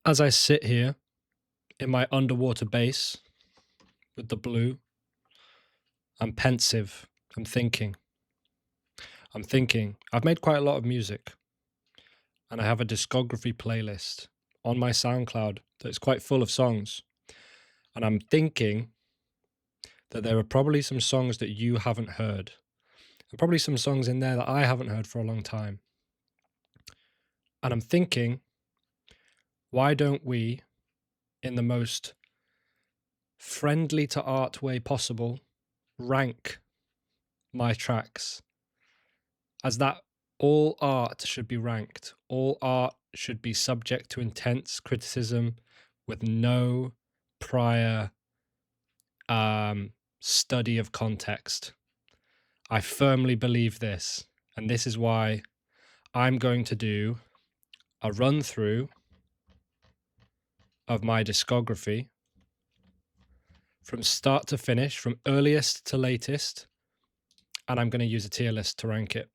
As I sit here in my underwater base with the blue, I'm pensive. I'm thinking. I'm thinking. I've made quite a lot of music, and I have a discography playlist on my SoundCloud that's quite full of songs. And I'm thinking that there are probably some songs that you haven't heard, and probably some songs in there that I haven't heard for a long time. And I'm thinking, why don't we, in the most friendly to art way possible, rank my tracks? As that all art should be ranked. All art should be subject to intense criticism with no prior study of context. I firmly believe this, and this is why I'm going to do a run through of my discography from start to finish, from earliest to latest, and I'm going to use a tier list to rank it.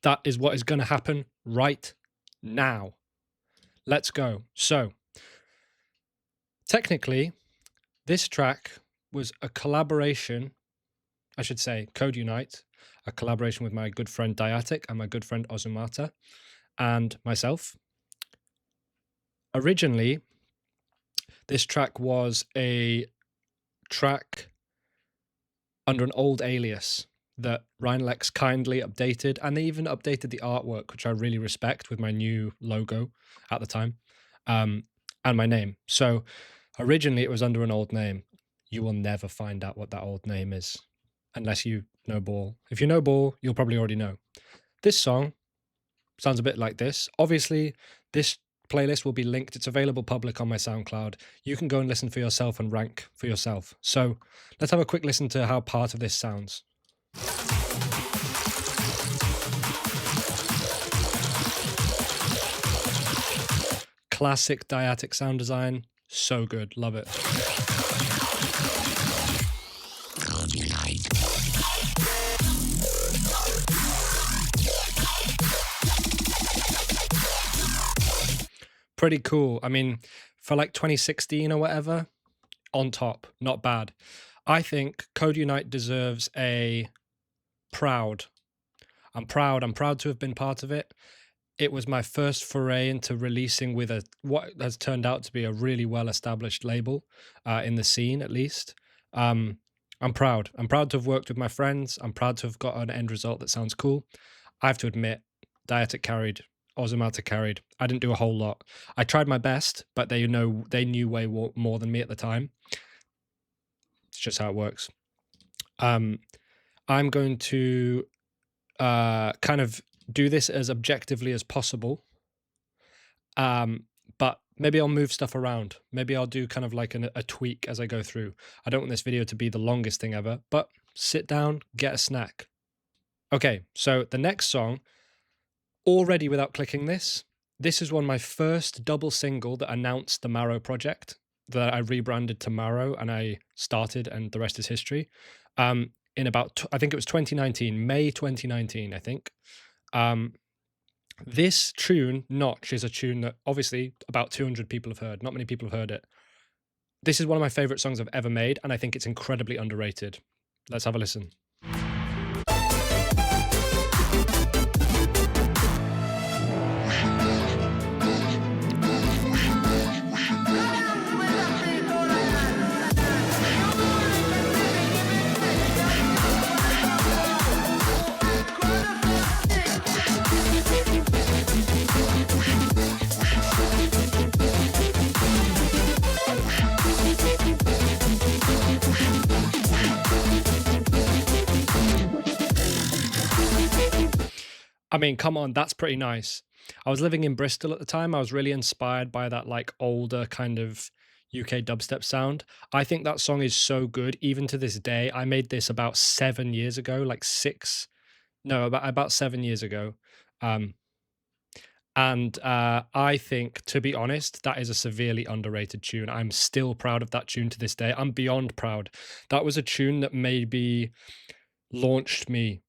That is what is going to happen right now. Let's go. So, technically, this track was a collaboration, I should say, Code Unite, a collaboration with my good friend Diatic and my good friend Ozumata and myself. Originally, this track was a track under an old alias that Rhinelex kindly updated, and they even updated the artwork, which I really respect, with my new logo at the time, and my name. So originally it was under an old name. You will never find out what that old name is unless you know Ball. If you know Ball, you'll probably already know. This song sounds a bit like this. Obviously, this playlist will be linked. It's available public on my SoundCloud. You can go and listen for yourself and rank for yourself. So let's have a quick listen to how part of this sounds. Classic Diatic sound design. So good. Love it. Pretty cool. I mean, for like 2016 or whatever, on top. Not bad. I think Code Unite deserves a proud. I'm proud to have been part of it. It was my first foray into releasing with what has turned out to be a really well-established label in the scene, at least. I'm proud. I'm proud to have worked with my friends. I'm proud to have got an end result that sounds cool. I have to admit, Diatic carried, Ozumata carried. I didn't do a whole lot. I tried my best, but they knew way more than me at the time. It's just how it works. I'm going to kind of do this as objectively as possible, but maybe I'll move stuff around. Maybe I'll do kind of like a tweak as I go through. I don't want this video to be the longest thing ever, but sit down, get a snack. Okay, so the next song, already without clicking this is one of my first double single that announced the Marrow project that I rebranded to Marrow and I started, and the rest is history. In about, I think it was 2019, May 2019, I think. This tune, Notch, is a tune that obviously about 200 people have heard. Not many people have heard it. This is one of my favorite songs I've ever made, and I think it's incredibly underrated. Let's have a listen. I mean, come on, that's pretty nice. I was living in Bristol at the time. I was really inspired by that like older kind of UK dubstep sound. I think that song is so good, even to this day. I made this about 7 years ago, like about 7 years ago. And I think, to be honest, that is a severely underrated tune. I'm still proud of that tune to this day. I'm beyond proud. That was a tune that maybe launched me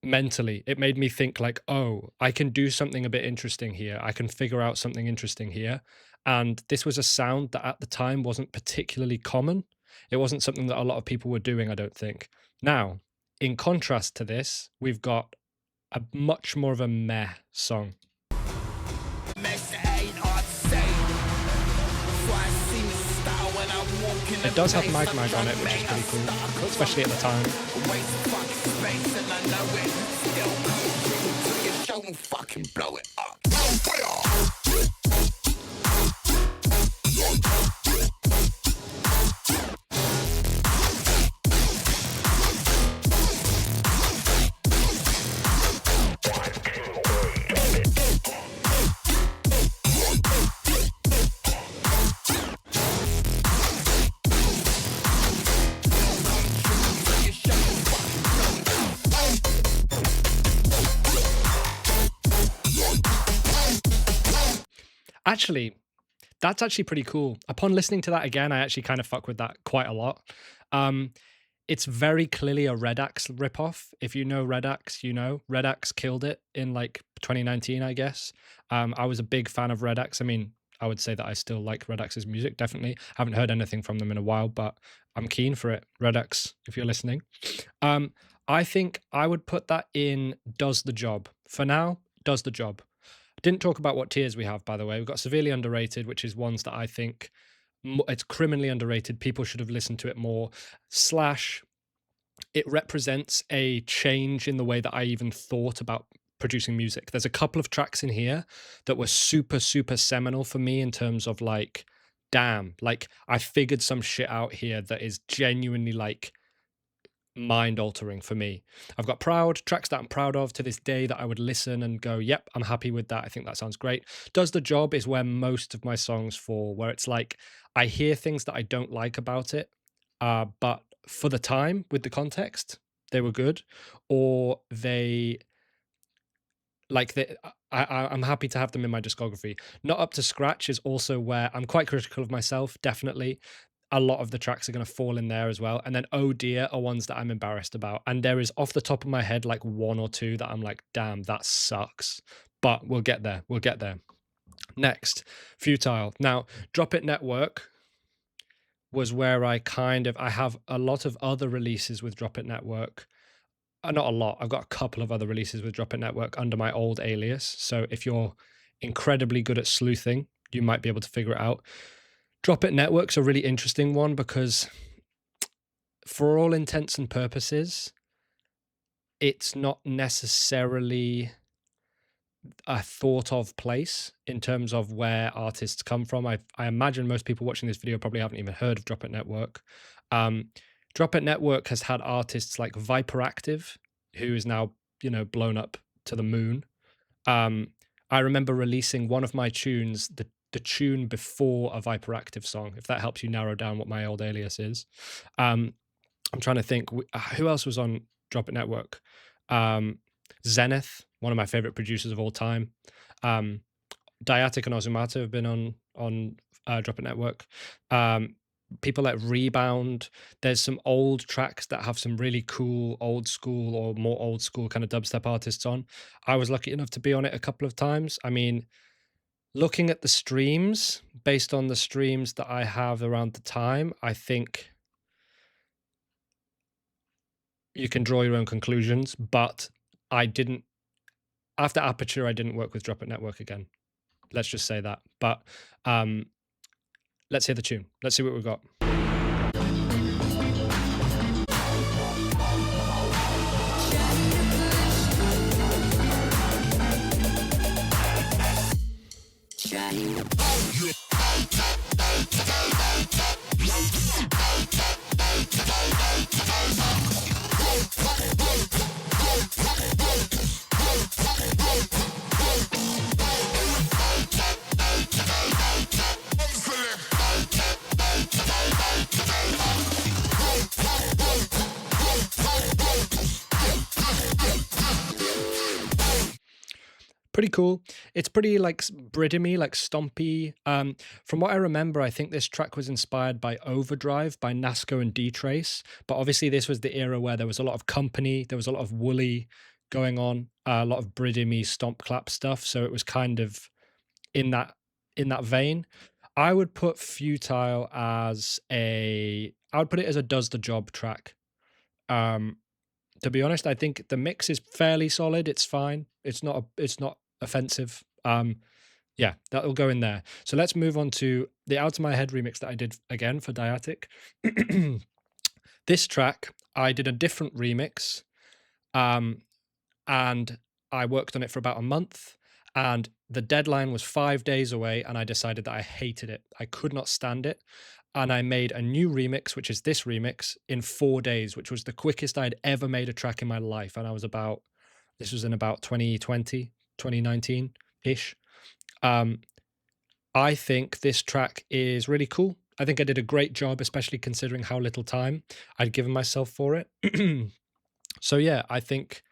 mentally. It made me think like, "Oh, I can do something a bit interesting here. I can figure out something interesting here." And this was a sound that at the time wasn't particularly common. It wasn't something that a lot of people were doing, I don't think. Now, in contrast to this, we've got a much more of a meh song. It does have Mag Mag on it, which is pretty cool, especially at the time. Actually, that's actually pretty cool. Upon listening to that again, I actually kind of fuck with that quite a lot. Um, it's very clearly a Red Axe ripoff. If you know Red Axe, you know Red Axe killed it in like 2019, I guess. I was a big fan of Red Axe. I mean, I would say that I still like Red Axe's music. Definitely, haven't heard anything from them in a while, but I'm keen for it. Red Axe, if you're listening. Um, I think I would put that in Does the Job. For now, Does the Job. Didn't talk about what tiers we have, by the way. We've got severely underrated, which is ones that I think it's criminally underrated. People should have listened to it more. Slash, it represents a change in the way that I even thought about producing music. There's a couple of tracks in here that were super, super seminal for me in terms of like, damn, like I figured some shit out here that is genuinely like mind altering for me. I've got proud tracks that I'm proud of to this day that I would listen and go, yep, I'm happy with that. I think that sounds great. Does the Job is where most of my songs fall, where it's like I hear things that I don't like about it, but for the time with the context, they were good, or they like they I'm happy to have them in my discography. Not up to scratch is also where I'm quite critical of myself, definitely. A lot of the tracks are going to fall in there as well. And then Oh Dear are ones that I'm embarrassed about. And there is off the top of my head like one or two that I'm like, damn, that sucks. But we'll get there. We'll get there. Next, Futile. Now, Drop It Network was where I have a lot of other releases with Drop It Network. Not a lot. I've got a couple of other releases with Drop It Network under my old alias. So if you're incredibly good at sleuthing, you might be able to figure it out. Drop It Network's a really interesting one because for all intents and purposes, it's not necessarily a thought of place in terms of where artists come from. I imagine most people watching this video probably haven't even heard of Drop It Network. Drop It Network has had artists like Viperactive, who is now, blown up to the moon. I remember releasing one of my tunes, the tune before a Viperactive song, if that helps you narrow down what my old alias is. I'm trying to think, who else was on Drop It Network? Zenith, one of my favorite producers of all time. Diatic and Ozumata have been on Drop It Network. People like Rebound. There's some old tracks that have some really cool old school or more old school kind of dubstep artists on. I was lucky enough to be on it a couple of times. I mean, looking at the streams, based on the streams that I have around the time, I think you can draw your own conclusions, but after Aperture, I didn't work with Drop It Network again. Let's just say that. But let's hear the tune. Let's see what we've got. Pretty cool. It's pretty like Bridimy, like stompy. From what I remember, I think this track was inspired by Overdrive by Nasco and D-Trace. But obviously this was the era where there was a lot of company, there was a lot of woolly going on, a lot of bridimy stomp clap stuff. So it was kind of in that in that vein. I would put Futile as a I would put it as a does the job track. Um, to be honest, I think the mix is fairly solid. It's fine. It's not offensive. Yeah, that'll go in there. So let's move on to the Out of My Head remix that I did again for Diatic. This track, I did a different remix, um, and I worked on it for about a month. And the deadline was 5 days away, and I decided that I hated it. I could not stand it. And I made a new remix, which is this remix, in 4 days, which was the quickest I'd ever made a track in my life. And this was in about 2020, 2019 ish. Um, I think this track is really cool. I think I did a great job, especially considering how little time I'd given myself for it. So yeah, I think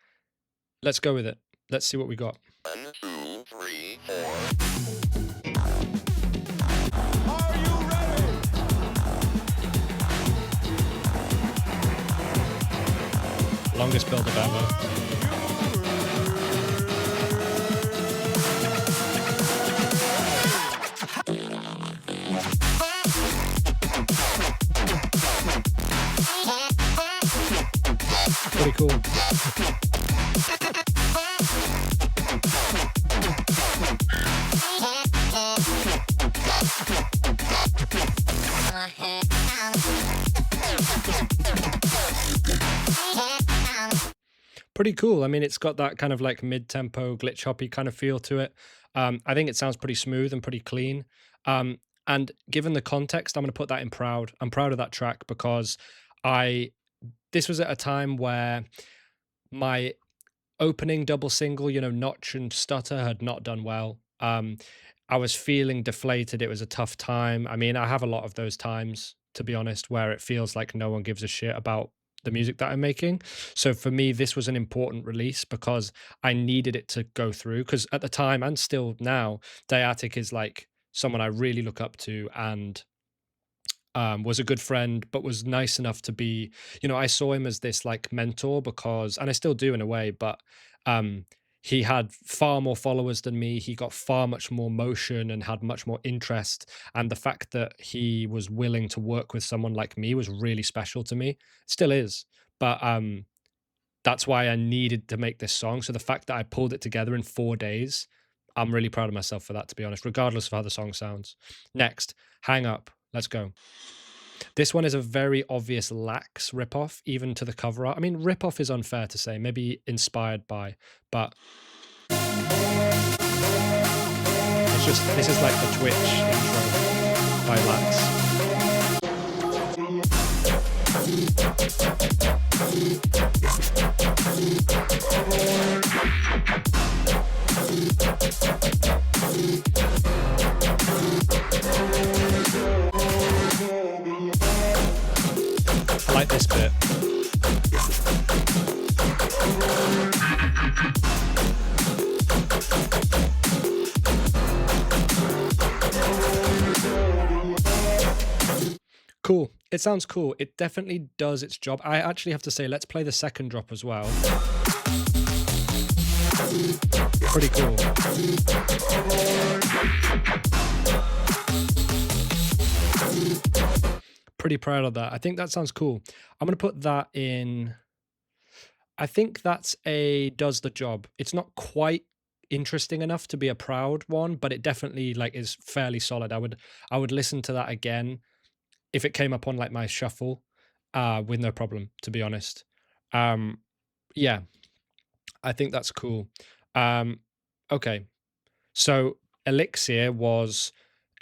let's go with it. Let's see what we got. 1, 2, 3, 4. Are you ready? Longest build up ever. Pretty cool. Pretty cool. I mean, it's got that kind of like mid-tempo, glitch hoppy kind of feel to it. I think it sounds pretty smooth and pretty clean. And given the context, I'm going to put that in proud. I'm proud of that track because I this was at a time where my opening double single, Notch and Stutter had not done well. I was feeling deflated. It was a tough time. I mean, I have a lot of those times, to be honest, where it feels like no one gives a shit about the music that I'm making. So for me, this was an important release because I needed it to go through. Because at the time and still now, Diatic is like someone I really look up to and was a good friend, but was nice enough to be, I saw him as this like mentor because, and I still do in a way, but um, he had far more followers than me. He got far much more motion and had much more interest. And the fact that he was willing to work with someone like me was really special to me. Still is. But that's why I needed to make this song. So the fact that I pulled it together in 4 days, I'm really proud of myself for that, to be honest, regardless of how the song sounds. Next, Hang Up. Let's go. This one is a very obvious lax ripoff, even to the cover art. I mean, ripoff is unfair to say, maybe inspired by, but it's just, this is like the Twitch intro by Lax. I like this bit. Cool. It sounds cool. It definitely does its job. I actually have to say, let's play the second drop as well. Pretty cool. Pretty proud of that. I think that sounds cool. I'm going to put that in. I think that's a does the job. It's not quite interesting enough to be a proud one, but it definitely like is fairly solid. I would listen to that again if it came up on like my shuffle with no problem, to be honest. Yeah, I think that's cool. Okay, so Elixir was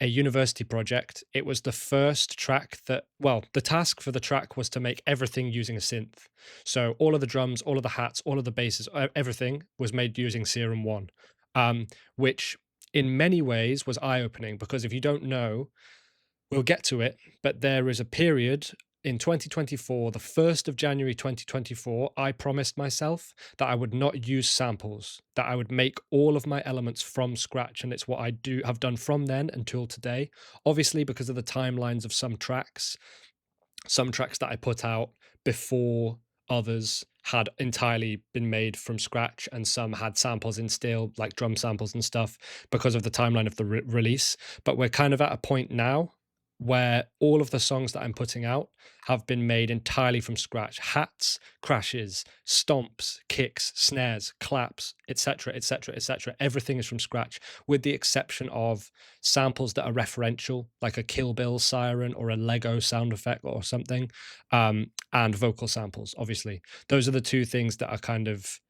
a university project. It was the first track that, well, the task for the track was to make everything using a synth. So all of the drums, all of the hats, all of the basses, everything was made using Serum 1, which in many ways was eye-opening because if you don't know, we'll get to it, but there is a period in 2024, the 1st of January 2024, I promised myself that I would not use samples, that I would make all of my elements from scratch. And it's what I have done from then until today. Obviously, because of the timelines of some tracks that I put out before others had entirely been made from scratch, and some had samples in steel, like drum samples and stuff, because of the timeline of the release. But we're kind of at a point now where all of the songs that I'm putting out have been made entirely from scratch. Hats, crashes, stomps, kicks, snares, claps, etc., etc., etc. Everything is from scratch, with the exception of samples that are referential, like a Kill Bill siren or a Lego sound effect or something, and vocal samples. Obviously, those are the two things that are kind of,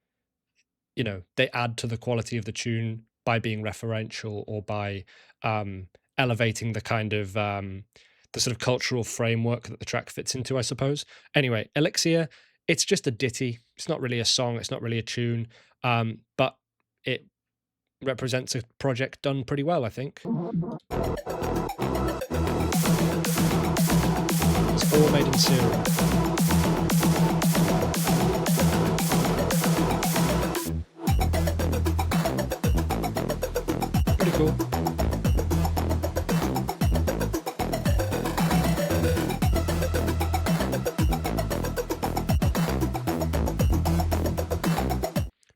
they add to the quality of the tune by being referential or by um, elevating the kind of the sort of cultural framework that the track fits into, I suppose. Anyway, Elixir, it's just a ditty. It's not really a song. It's not really a tune, but it represents a project done pretty well, I think. It's all made in Serum. Pretty cool.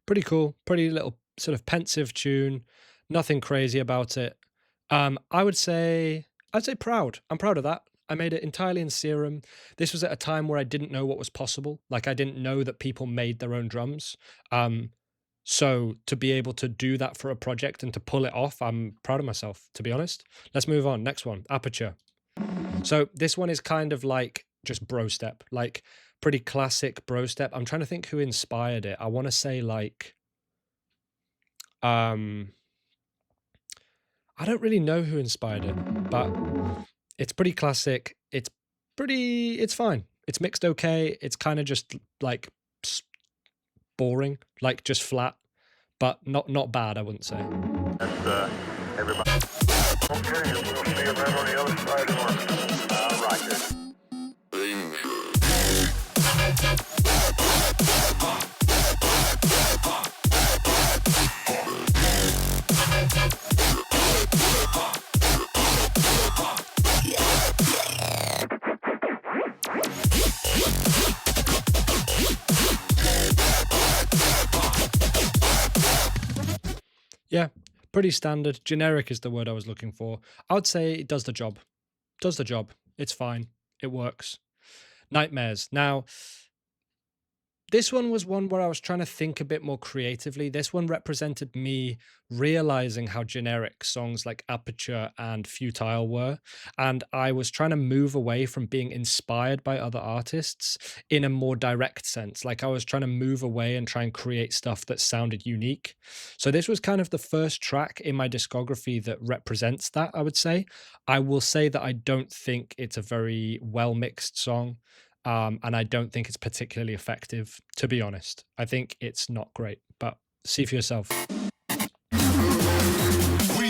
Pretty cool. Pretty little sort of pensive tune. Nothing crazy about it. I'd say proud. I'm proud of that. I made it entirely in Serum. This was at a time where I didn't know what was possible. Like I didn't know that people made their own drums. Um, so to be able to do that for a project and to pull it off, I'm proud of myself, to be honest. Let's move on. Next one, Aperture. So this one is kind of like just bro step, like pretty classic bro step. I'm trying to think who inspired it. I want to say like um I don't really know who inspired it, but it's pretty classic. It's fine. It's mixed okay. It's kind of just like s- boring, like just flat, but not bad, I wouldn't say. That's everybody. Okay, we'll see you right on the other side of Roger. Yeah, pretty standard. Generic is the word I was looking for. I would say it does the job. Does the job. It's fine. It works. Nightmares. Now, this one was one where I was trying to think a bit more creatively. This one represented me realizing how generic songs like Aperture and Futile were. And I was trying to move away from being inspired by other artists in a more direct sense. Like I was trying to move away and try and create stuff that sounded unique. So this was kind of the first track in my discography that represents that, I would say. I will say that I don't think it's a very well mixed song. And I don't think it's particularly effective, to be honest. I think it's not great, but see for yourself. We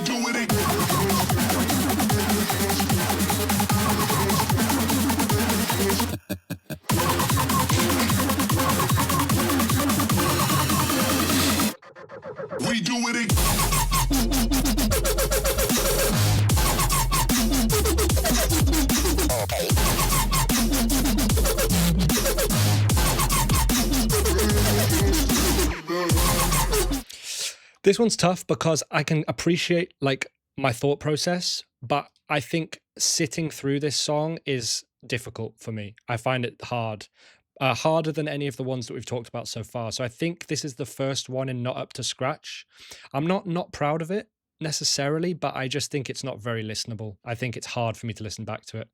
do it again. We do it again. This one's tough because I can appreciate like my thought process, but I think sitting through this song is difficult for me. I find it hard. Harder than any of the ones that we've talked about so far. So I think this is the first one in not up to scratch. I'm not proud of it necessarily, but I just think it's not very listenable. I think it's hard for me to listen back to it.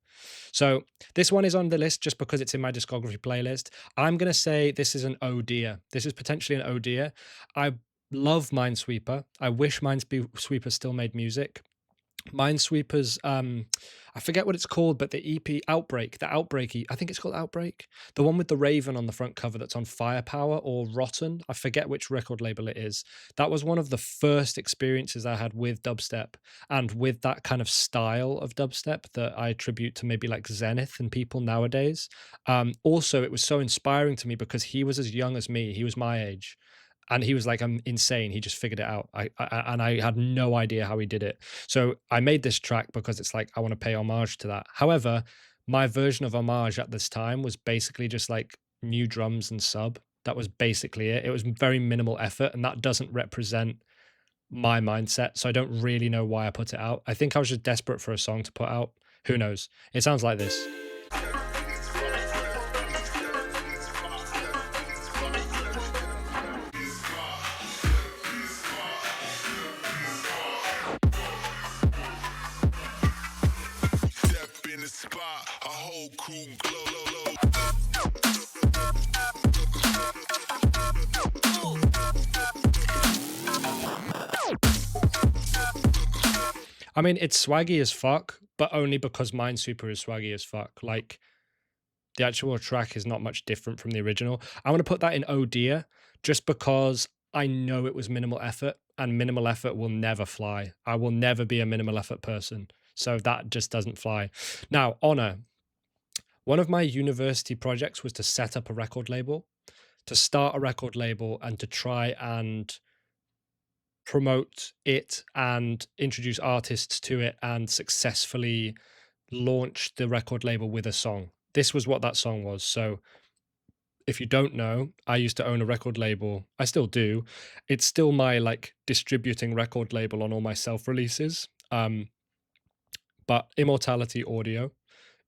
So this one is on the list just because it's in my discography playlist. I'm gonna say this is an oh dear. This is potentially an oh dear. I love Minesweeper. I wish Minesweeper still made music. Minesweeper's I forget what it's called, but the EP Outbreak, I think it's called Outbreak. The one with the Raven on the front cover that's on Firepower or Rotten. I forget which record label it is. That was one of the first experiences I had with dubstep and with that kind of style of dubstep that I attribute to maybe like Zenith and people nowadays. Also, it was so inspiring to me because he was as young as me. He was my age and he was like, I'm insane. He just figured it out. And I had no idea how he did it. So I made this track because it's like I want to pay homage to that. However, my version of homage at this time was basically just like new drums and sub. That was basically it. It was very minimal effort, and that doesn't represent my mindset. So I don't really know why I put it out. I think I was just desperate for a song to put out. Who knows? It sounds like this. Step in the spot, a whole crew glow. I mean, it's swaggy as fuck, but only because Minesweeper is swaggy as fuck. Like, the actual track is not much different from the original. I want to put that in Oh Dear, just because I know it was minimal effort, and minimal effort will never fly. I will never be a minimal effort person. So that just doesn't fly. Now, Honor. One of my university projects was to set up a record label, to start a record label, and to try and promote it and introduce artists to it and successfully launch the record label with a song. This was what that song was. So if you don't know, I used to own a record label. I still do. It's still my like distributing record label on all my self releases. But Immortality Audio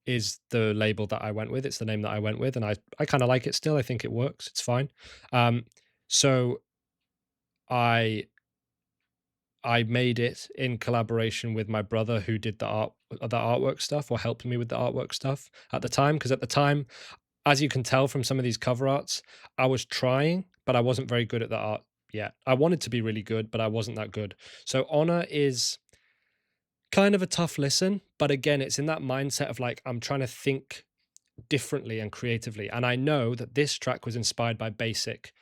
is the label that I went with. It's the name that I went with, and I kind of like it still. I think it works. It's fine. So I made it in collaboration with my brother, who did the artwork stuff, or helped me with the artwork stuff at the time. Because at the time, as you can tell from some of these cover arts, I was trying, but I wasn't very good at the art yet. I wanted to be really good, but I wasn't that good. So Honor is kind of a tough listen, but again, it's in that mindset of like, I'm trying to think differently and creatively. And I know that this track was inspired by Basic.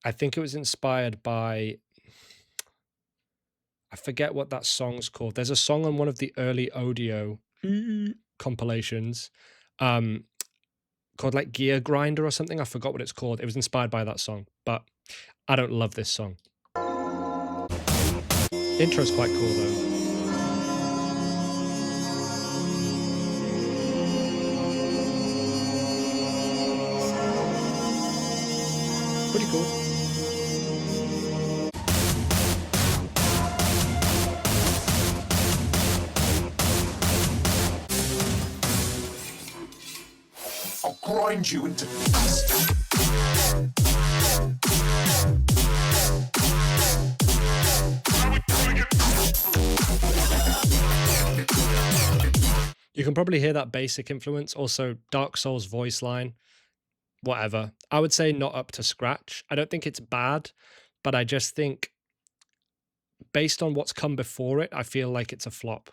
I think it was inspired by, I forget what that song's called. There's a song on one of the early audio compilations called like Gear Grinder or something. I forgot what it's called. It was inspired by that song, but I don't love this song. Intro's quite cool though. Pretty cool. I'll grind you into dust. You can probably hear that Basic influence. Also, Dark Souls voice line. Whatever. I would say not up to scratch. I don't think it's bad, but I just think based on what's come before it, I feel like it's a flop.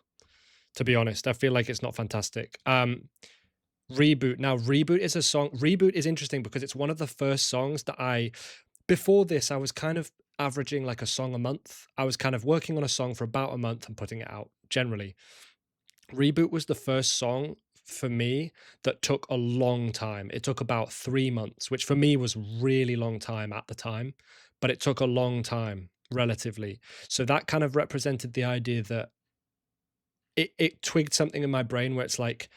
To be honest, I feel like it's not fantastic. Reboot. Now, Reboot is a song. Reboot is interesting because it's one of the first songs that before this, I was kind of averaging like a song a month. I was kind of working on a song for about a month and putting it out generally. Reboot was the first song for me that took a long time. It took about 3 months, which for me was really long time at the time, but it took a long time relatively. So that kind of represented the idea that it twigged something in my brain where it's like,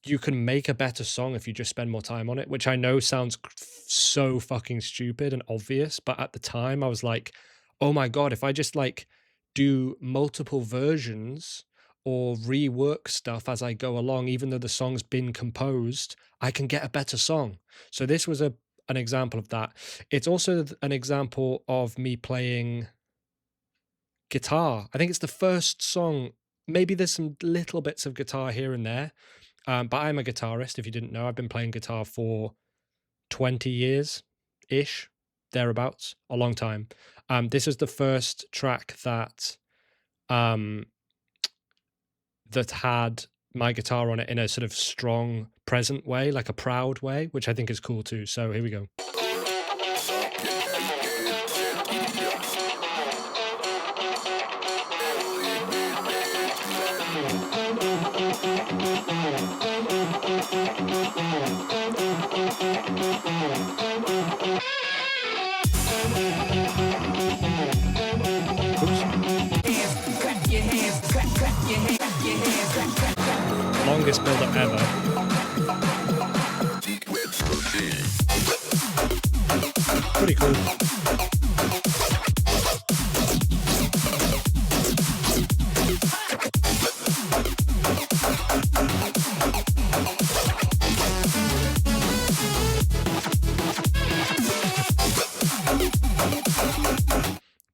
you can make a better song if you just spend more time on it, which I know sounds so fucking stupid and obvious, but at the time I was like, oh my God, if I just like do multiple versions or rework stuff as I go along, even though the song's been composed, I can get a better song. So this was an example of that. It's also an example of me playing guitar. I think it's the first song. Maybe there's some little bits of guitar here and there, but I'm a guitarist. If you didn't know, I've been playing guitar for 20 years-ish, thereabouts, a long time. This is the first track that had my guitar on it in a sort of strong, present way, like a proud way, which I think is cool too. So here we go. Longest build-up ever. Pretty cool.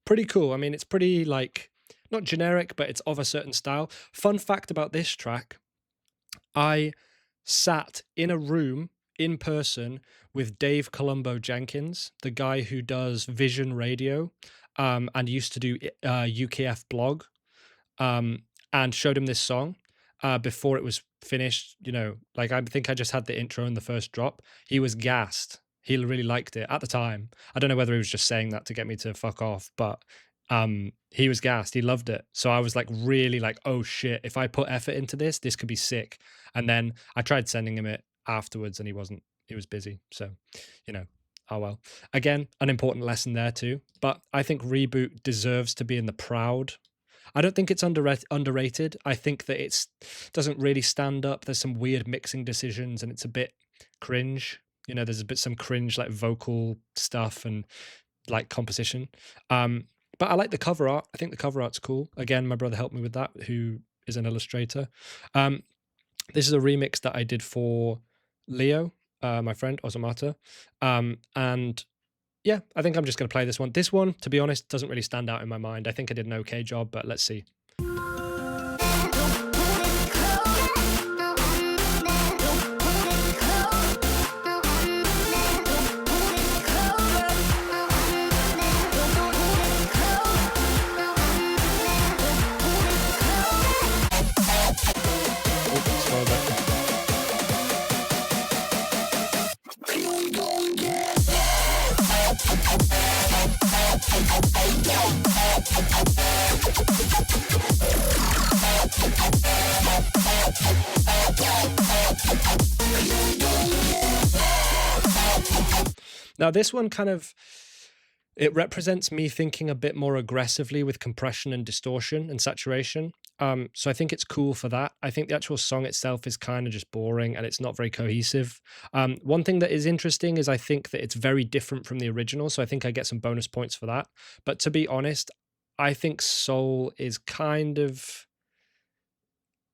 Pretty cool. I mean, it's pretty like not generic, but it's of a certain style. Fun fact about this track, I sat in a room in person with Dave Columbo Jenkins, the guy who does Vision Radio, and used to do UKF blog, and showed him this song before it was finished. You know, like I think I just had the intro and the first drop. He was gassed. He really liked it at the time. I don't know whether he was just saying that to get me to fuck off, but he was gassed. He loved it. So I was like really like, oh shit, if I put effort into this, this could be sick. And then I tried sending him it afterwards and he was busy. So, you know, oh well. Again, an important lesson there too. But I think Reboot deserves to be in the proud. I don't think it's underrated. I think that it's doesn't really stand up. There's some weird mixing decisions and it's a bit cringe. You know, there's some cringe like vocal stuff and like composition. But I like the cover art. I think the cover art's cool. Again, my brother helped me with that, who is an illustrator. This is a remix that I did for Leo, my friend, Osomata. And yeah, I think I'm just going to play this one. This one, to be honest, doesn't really stand out in my mind. I think I did an okay job, but let's see. Now this one kind of, it represents me thinking a bit more aggressively with compression and distortion and saturation. So I think it's cool for that. I think the actual song itself is kind of just boring and it's not very cohesive. One thing that is interesting is I think that it's very different from the original. So I think I get some bonus points for that. But to be honest, I think Soul is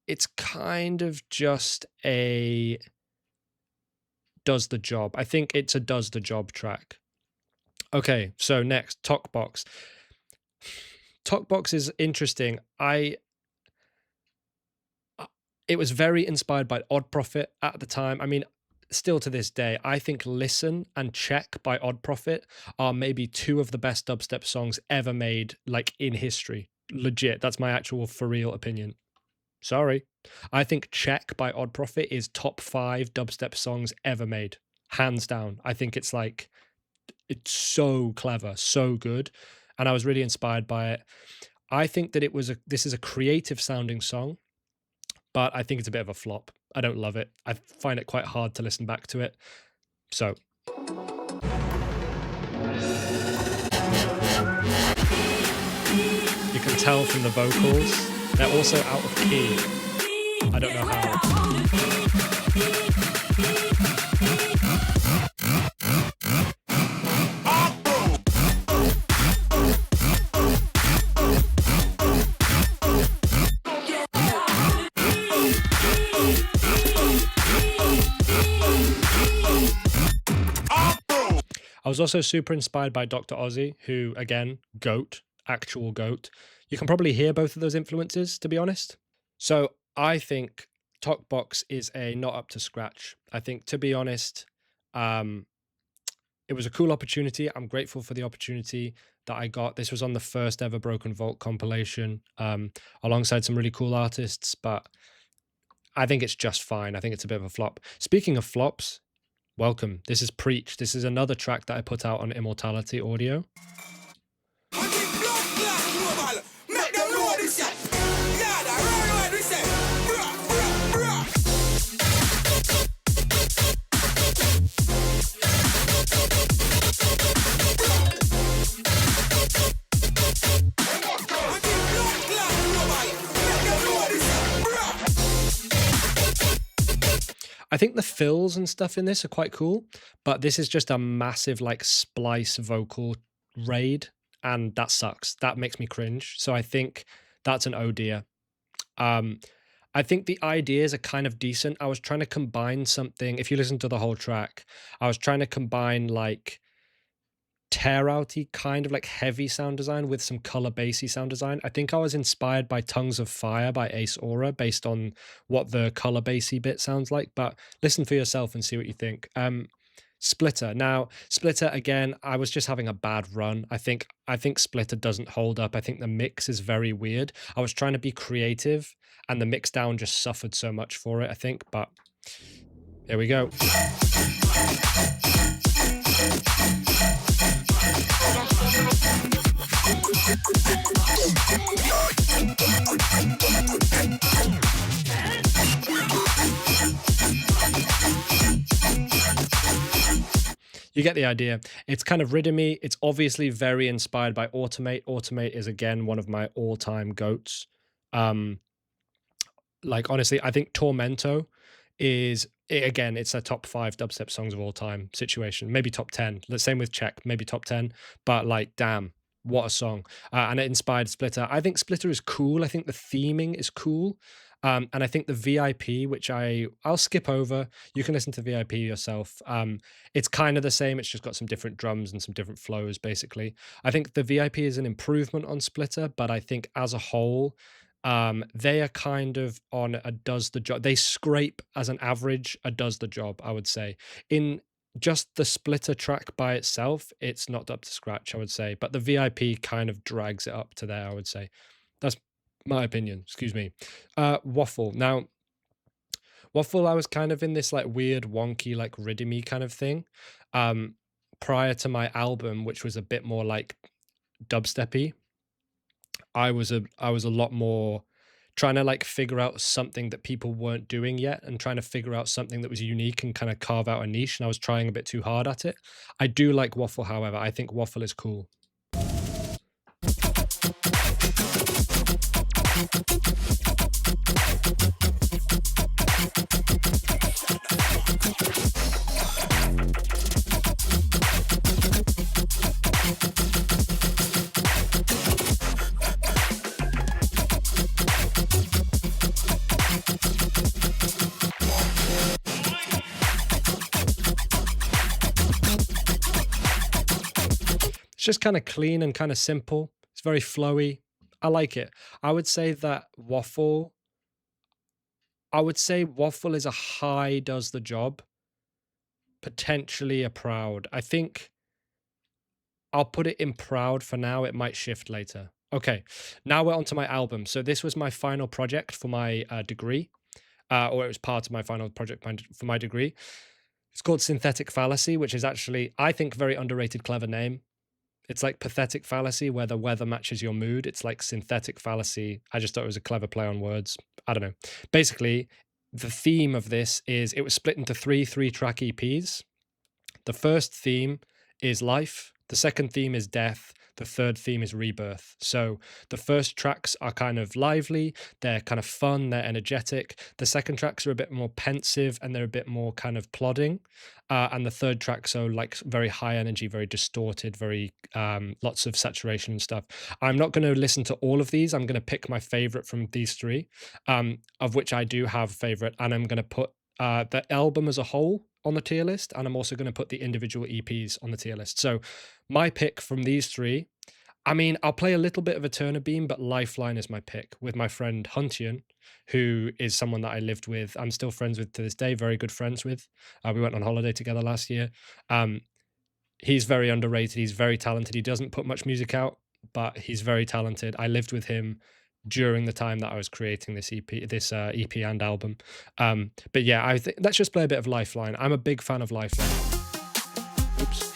it's kind of just a does the job. I think it's a does the job track. Okay, so next, Talkbox. Talkbox is interesting. It was very inspired by Odd Profit at the time. I mean, still to this day, I think Listen and Check by Odd Profit are maybe two of the best dubstep songs ever made, like in history. Legit, that's my actual for real opinion. Sorry. I think Check by Odd Profit is top 5 dubstep songs ever made. Hands down. I think it's like, it's so clever, so good. And I was really inspired by it. I think that this is a creative sounding song, but I think it's a bit of a flop. I don't love it. I find it quite hard to listen back to it. So. You can tell from the vocals, they're also out of key. I don't know how. I was also super inspired by Dr. Ozzy, who, again, GOAT, actual GOAT. You can probably hear both of those influences, to be honest. So I think Talkbox is a not up to scratch. I think, to be honest, it was a cool opportunity. I'm grateful for the opportunity that I got. This was on the first ever Broken Vault compilation, alongside some really cool artists, but I think it's just fine. I think it's a bit of a flop. Speaking of flops, welcome. This is Preach. This is another track that I put out on Immortality Audio. I think the fills and stuff in this are quite cool, but this is just a massive like splice vocal raid, and that sucks. That makes me cringe. So I think that's an oh dear. Um, I think the ideas are kind of decent. I was trying to combine something. If you listen to the whole track, I was trying to combine like tear outy kind of like heavy sound design with some color bassy sound design. I think I was inspired by Tongues of Fire by Ace Aura based on what the color bassy bit sounds like, but listen for yourself and see what you think. Splitter. Now, Splitter again, I was just having a bad run. I think Splitter doesn't hold up. I think the mix is very weird. I was trying to be creative and the mix down just suffered so much for it, I think, but here we go. You get the idea. It's kind of rhythmy. It's obviously very inspired by Automate. Automate is again one of my all-time goats. Like honestly, I think Tormento is again, it's a top 5 dubstep songs of all time situation, maybe top 10. The same with Check, maybe top 10. But like, damn, what a song! And it inspired Splitter. I think Splitter is cool. I think the theming is cool. And I think the VIP, which I'll skip over. You can listen to VIP yourself. It's kind of the same. It's just got some different drums and some different flows, basically. I think the VIP is an improvement on Splitter, but I think as a whole, they are kind of on a does the job. They scrape as an average a does the job, I would say. In just the Splitter track by itself, it's not up to scratch, I would say. But the VIP kind of drags it up to there, I would say. That's my opinion. Excuse me. Waffle. Now, Waffle, I was kind of in this like weird, wonky, like rhythmy kind of thing. Prior to my album, which was a bit more like dubsteppy. I was a lot more trying to like figure out something that people weren't doing yet and trying to figure out something that was unique and kind of carve out a niche, and I was trying a bit too hard at it. I do like Waffle, however. I think Waffle is cool. It's just kind of clean and kind of simple. It's very flowy. I like it. I would say Waffle is a high does the job, potentially a proud. I think I'll put it in proud for now. It might shift later. Okay, now we're on to my album. So this was my final project for my degree, or it was part of my final project for my degree. It's called Synthetic Fallacy, which is actually, I think, very underrated, clever name. It's like Pathetic Fallacy, where the weather matches your mood. It's like Synthetic Fallacy. I just thought it was a clever play on words. I don't know. Basically, the theme of this is, it was split into three track EPs. The first theme is life. The second theme is death. The third theme is rebirth. So the first tracks are kind of lively. They're kind of fun. They're energetic. The second tracks are a bit more pensive and they're a bit more kind of plodding. And the third track, so like very high energy, very distorted, very lots of saturation and stuff. I'm not going to listen to all of these. I'm going to pick my favorite from these three, of which I do have a favorite. And I'm going to put the album as a whole on the tier list, and I'm also going to put the individual EPs on the tier list. So my pick from these three, I mean, I'll play a little bit of Eterna Beam, but Lifeline is my pick with my friend Huntian, who is someone that I lived with. I'm still friends with to this day, very good friends with. We went on holiday together last year. He's very underrated. He's very talented. He doesn't put much music out, but he's very talented. I lived with him during the time that I was creating this EP and album. But yeah, I think let's just play a bit of Lifeline. I'm a big fan of Lifeline. Oops.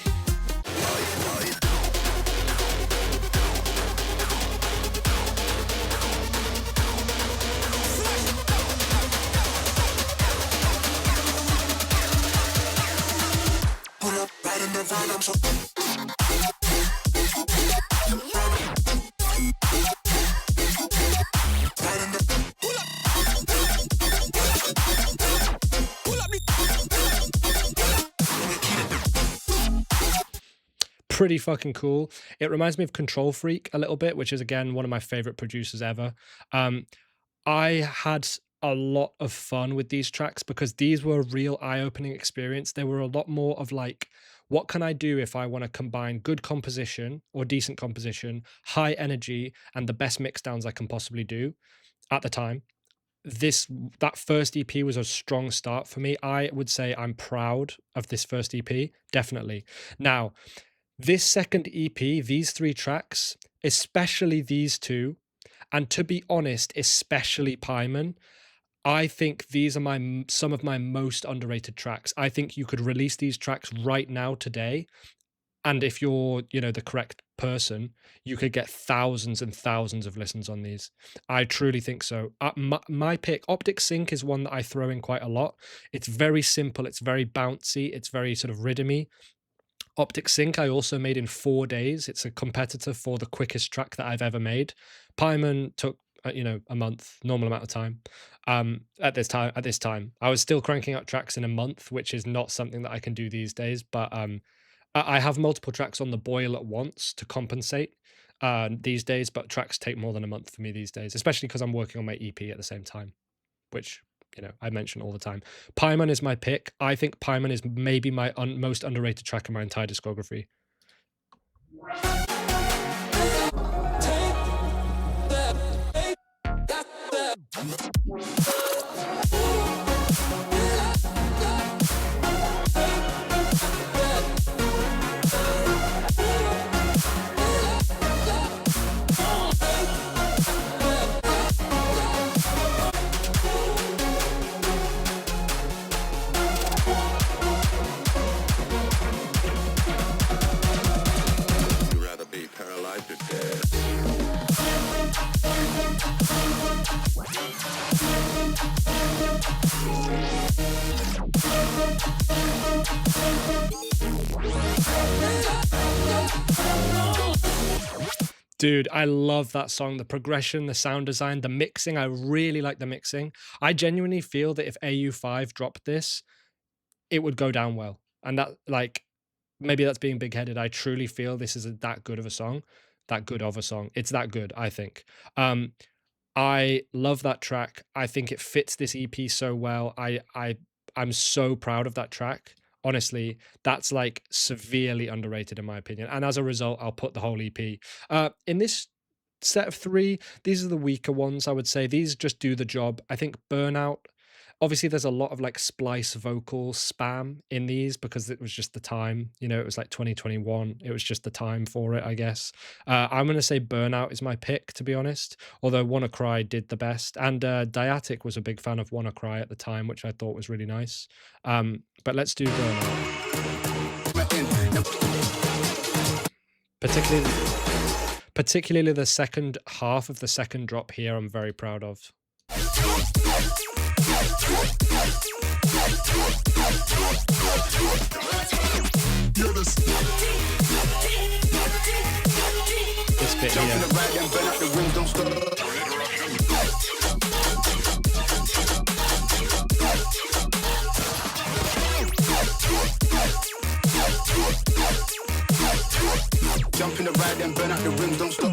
pretty fucking cool. It reminds me of Control Freak a little bit, which is again one of my favorite producers ever. Um, I had a lot of fun with these tracks because these were a real eye-opening experience. They were a lot more of like, what can I do if I want to combine good composition or decent composition, high energy, and the best mix downs I can possibly do at the time. That first EP was a strong start for me. I would say I'm proud of this first EP, definitely. Now, this second EP, these three tracks, especially these two, and to be honest, especially Pyman, I think these are some of my most underrated tracks. I think you could release these tracks right now today, and if you're, the correct person, you could get thousands and thousands of listens on these. I truly think so. My pick, Optic Sync, is one that I throw in quite a lot. It's very simple, it's very bouncy, it's very sort of rhythmy. Optic Sync I also made in 4 days. It's a competitor for the quickest track that I've ever made. Pyman took a month, normal amount of time. At this time, I was still cranking out tracks in a month, which is not something that I can do these days. But I have multiple tracks on the boil at once to compensate these days. But tracks take more than a month for me these days, especially because I'm working on my EP at the same time, which I mention all the time. Pyman is my pick. I think Pyman is maybe my most underrated track in my entire discography. You'd rather be paralyzed or dead. Dude, I love that song. The progression, the sound design, the mixing. I really like the mixing. I genuinely feel that if AU5 dropped this, it would go down well. And that, like, maybe that's being big headed. I truly feel this is that good of a song. It's that good, I think. I love that track. I think it fits this EP so well. I'm so proud of that track. Honestly, that's like severely underrated in my opinion. And as a result, I'll put the whole EP. In this set of three, these are the weaker ones, I would say. These just do the job. I think Burnout, obviously there's a lot of like splice vocal spam in these because it was just the time, it was like 2021. It was just the time for it, I guess. I'm going to say Burnout is my pick, to be honest, although Wanna Cry did the best. And Diatic was a big fan of Wanna Cry at the time, which I thought was really nice. But let's do Burnout. Particularly the second half of the second drop here, I'm very proud of. This bit here. Jump in the ride and burn out the rims, don't stop.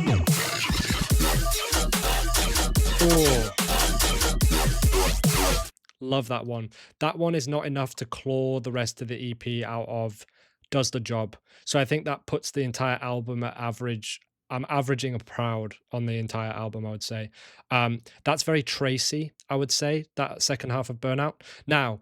Oh. Love that one. That one is not enough to claw the rest of the EP out of. Does the job. So I think that puts the entire album at average. I'm averaging a proud on the entire album, I would say. That's very Tracy, I would say, that second half of Burnout. Now,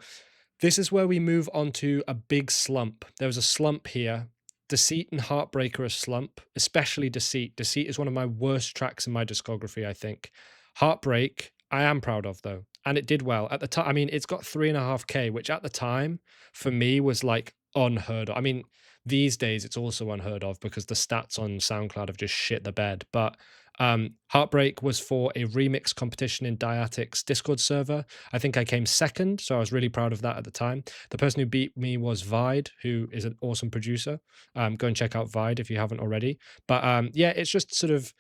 this is where we move on to a big slump. There was a slump here. Deceit and Heartbreak are a slump, especially Deceit. Deceit is one of my worst tracks in my discography, I think. Heartbreak, I am proud of, though. And it did well. At the time, I mean, it's got 3.5K, which at the time, for me, was like unheard of. I mean, these days, it's also unheard of because the stats on SoundCloud have just shit the bed. But Heartbreak was for a remix competition in Diatic's Discord server. I think I came second, so I was really proud of that at the time. The person who beat me was Vide, who is an awesome producer. Go and check out Vide if you haven't already. But yeah, it's just sort of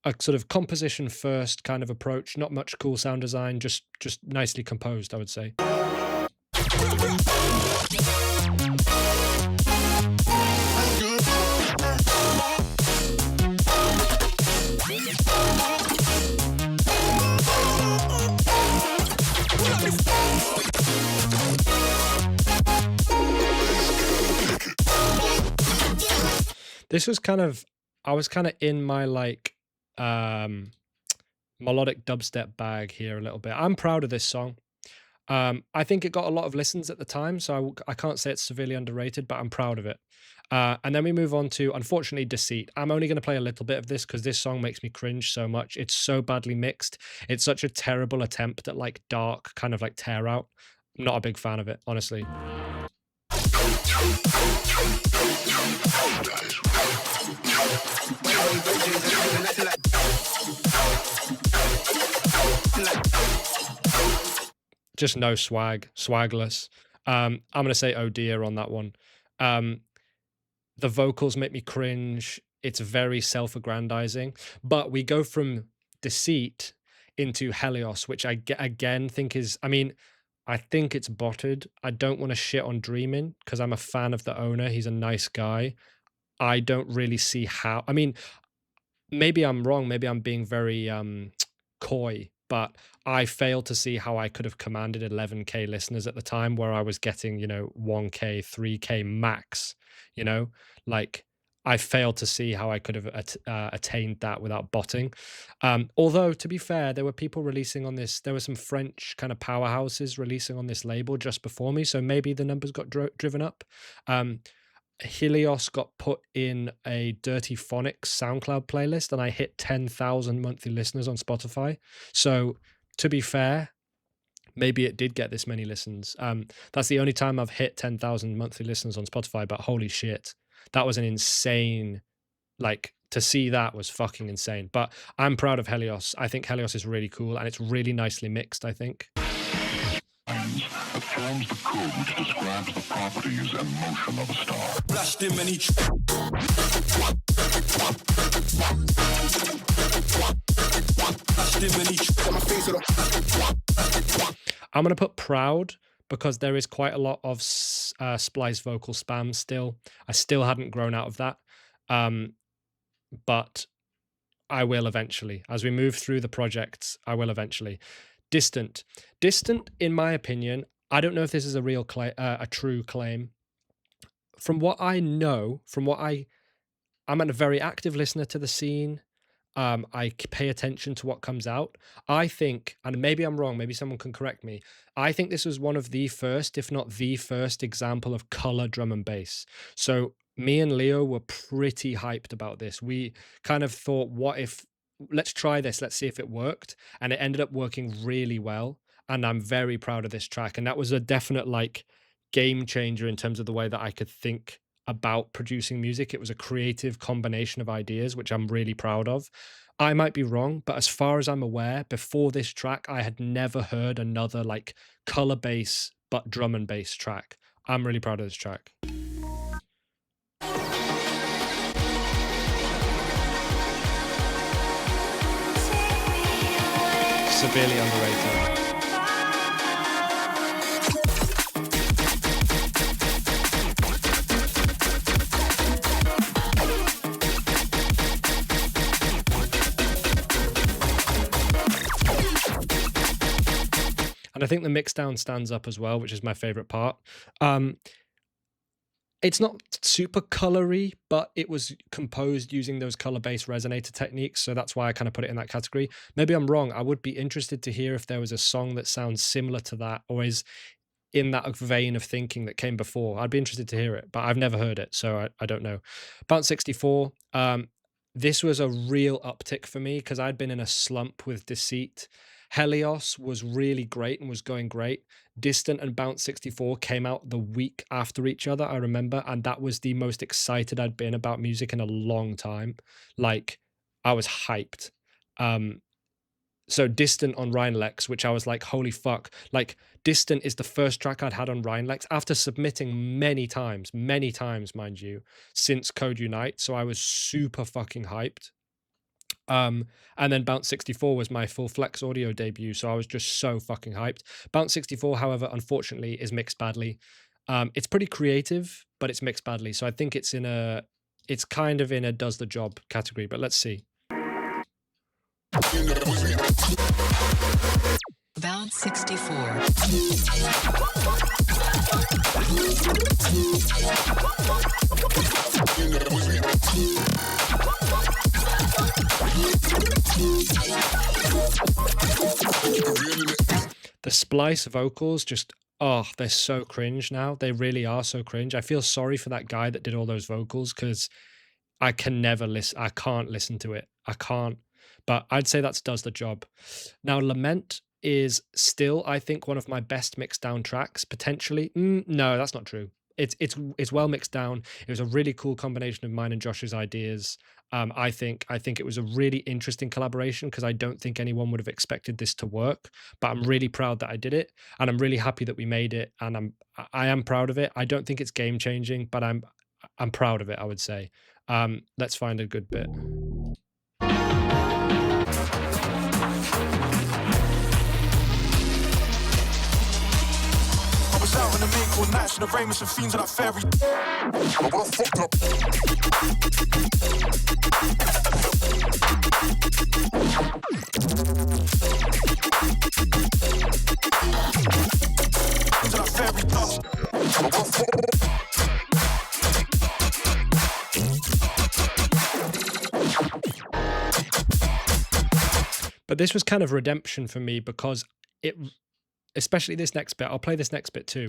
a sort of composition first kind of approach. Not much cool sound design, just nicely composed, I would say. This was kind of, I was kind of in my like melodic dubstep bag here a little bit. I'm proud of this song. I think it got a lot of listens at the time, so I can't say it's severely underrated, but I'm proud of it. And then we move on to, unfortunately, Deceit. I'm only going to play a little bit of this because this song makes me cringe so much. It's so badly mixed. It's such a terrible attempt at like dark kind of like tear out. I'm not a big fan of it, honestly. Just no swag, swagless. I'm gonna say oh dear on that one. The vocals make me cringe. It's very self-aggrandizing. But we go from Deceit into Helios, which I again think is, I mean, I think it's botted. I don't want to shit on Dreamin' because I'm a fan of the owner. He's a nice guy. I don't really see how. I mean, maybe I'm wrong. Maybe I'm being very coy, but I failed to see how I could have commanded 11K listeners at the time where I was getting, 1K, 3K max, like I failed to see how I could have attained that without botting. Although, to be fair, there were people releasing on this. There were some French kind of powerhouses releasing on this label just before me. So maybe the numbers got driven up. Helios got put in a Dirty Phonics SoundCloud playlist and I hit 10,000 monthly listeners on Spotify. So to be fair, maybe it did get this many listens. That's the only time I've hit 10,000 monthly listeners on Spotify, but holy shit, that was an insane, like to see that was fucking insane. But I'm proud of Helios. I think Helios is really cool and it's really nicely mixed, I think. Affirms the code which describes the properties and motion of a star. Flashed in many I'm going to put proud because there is quite a lot of splice vocal spam still. I still hadn't grown out of that. But I will eventually. As we move through the projects, I will eventually. Distant, in my opinion, I don't know if this is a real a true claim. From what I know, I'm a very active listener to the scene. I pay attention to what comes out. I think, and maybe I'm wrong, maybe someone can correct me. I think this was one of the first, if not the first, example of color drum and bass. So me and Leo were pretty hyped about this. We kind of thought, what if, let's try this, let's see if it worked. And it ended up working really well. And I'm very proud of this track. And that was a definite like game changer in terms of the way that I could think about producing music. It was a creative combination of ideas, which I'm really proud of. I might be wrong, but as far as I'm aware, before this track, I had never heard another like color bass, but drum and bass track. I'm really proud of this track. Severely underrated. And I think the mixdown stands up as well, which is my favorite part. It's not super colory, but it was composed using those color-based resonator techniques. So that's why I kind of put it in that category. Maybe I'm wrong. I would be interested to hear if there was a song that sounds similar to that or is in that vein of thinking that came before. I'd be interested to hear it, but I've never heard it, so I don't know. Bounce 64. This was a real uptick for me because I'd been in a slump with Deceit. Helios was really great and was going great. Distant and Bounce 64 came out the week after each other, I remember, and that was the most excited I'd been about music in a long time. Like, I was hyped. So Distant on Rhinelex, which I was like, holy fuck. Like, Distant is the first track I'd had on Rhinelex after submitting many times, mind you, since Code Unite. So I was super fucking hyped. And then Bounce 64 was my full Flex Audio debut, so I was just so fucking hyped. Bounce 64, however, unfortunately, is mixed badly. It's pretty creative, but it's mixed badly. So I think it's kind of in a does the job category, but let's see. Bounce 64. The splice vocals just, oh, they're so cringe now. They really are so cringe. I feel sorry for that guy that did all those vocals because I can never listen. I can't listen to it. I can't. But I'd say that does the job. Now, Lament is still, I think, one of my best mixed down tracks. Potentially, no, that's not true. It's well mixed down. It was a really cool combination of mine and Josh's ideas. I think it was a really interesting collaboration because I don't think anyone would have expected this to work. But I'm really proud that I did it, and I'm really happy that we made it. And I am proud of it. I don't think it's game changing, but I'm proud of it, I would say. Let's find a good bit. I was out on the main all night, should have rain with some fiends on that ferry. But I fucked up. Into that ferry dust. But I fucked up. But this was kind of redemption for me because it, especially this next bit, I'll play this next bit too.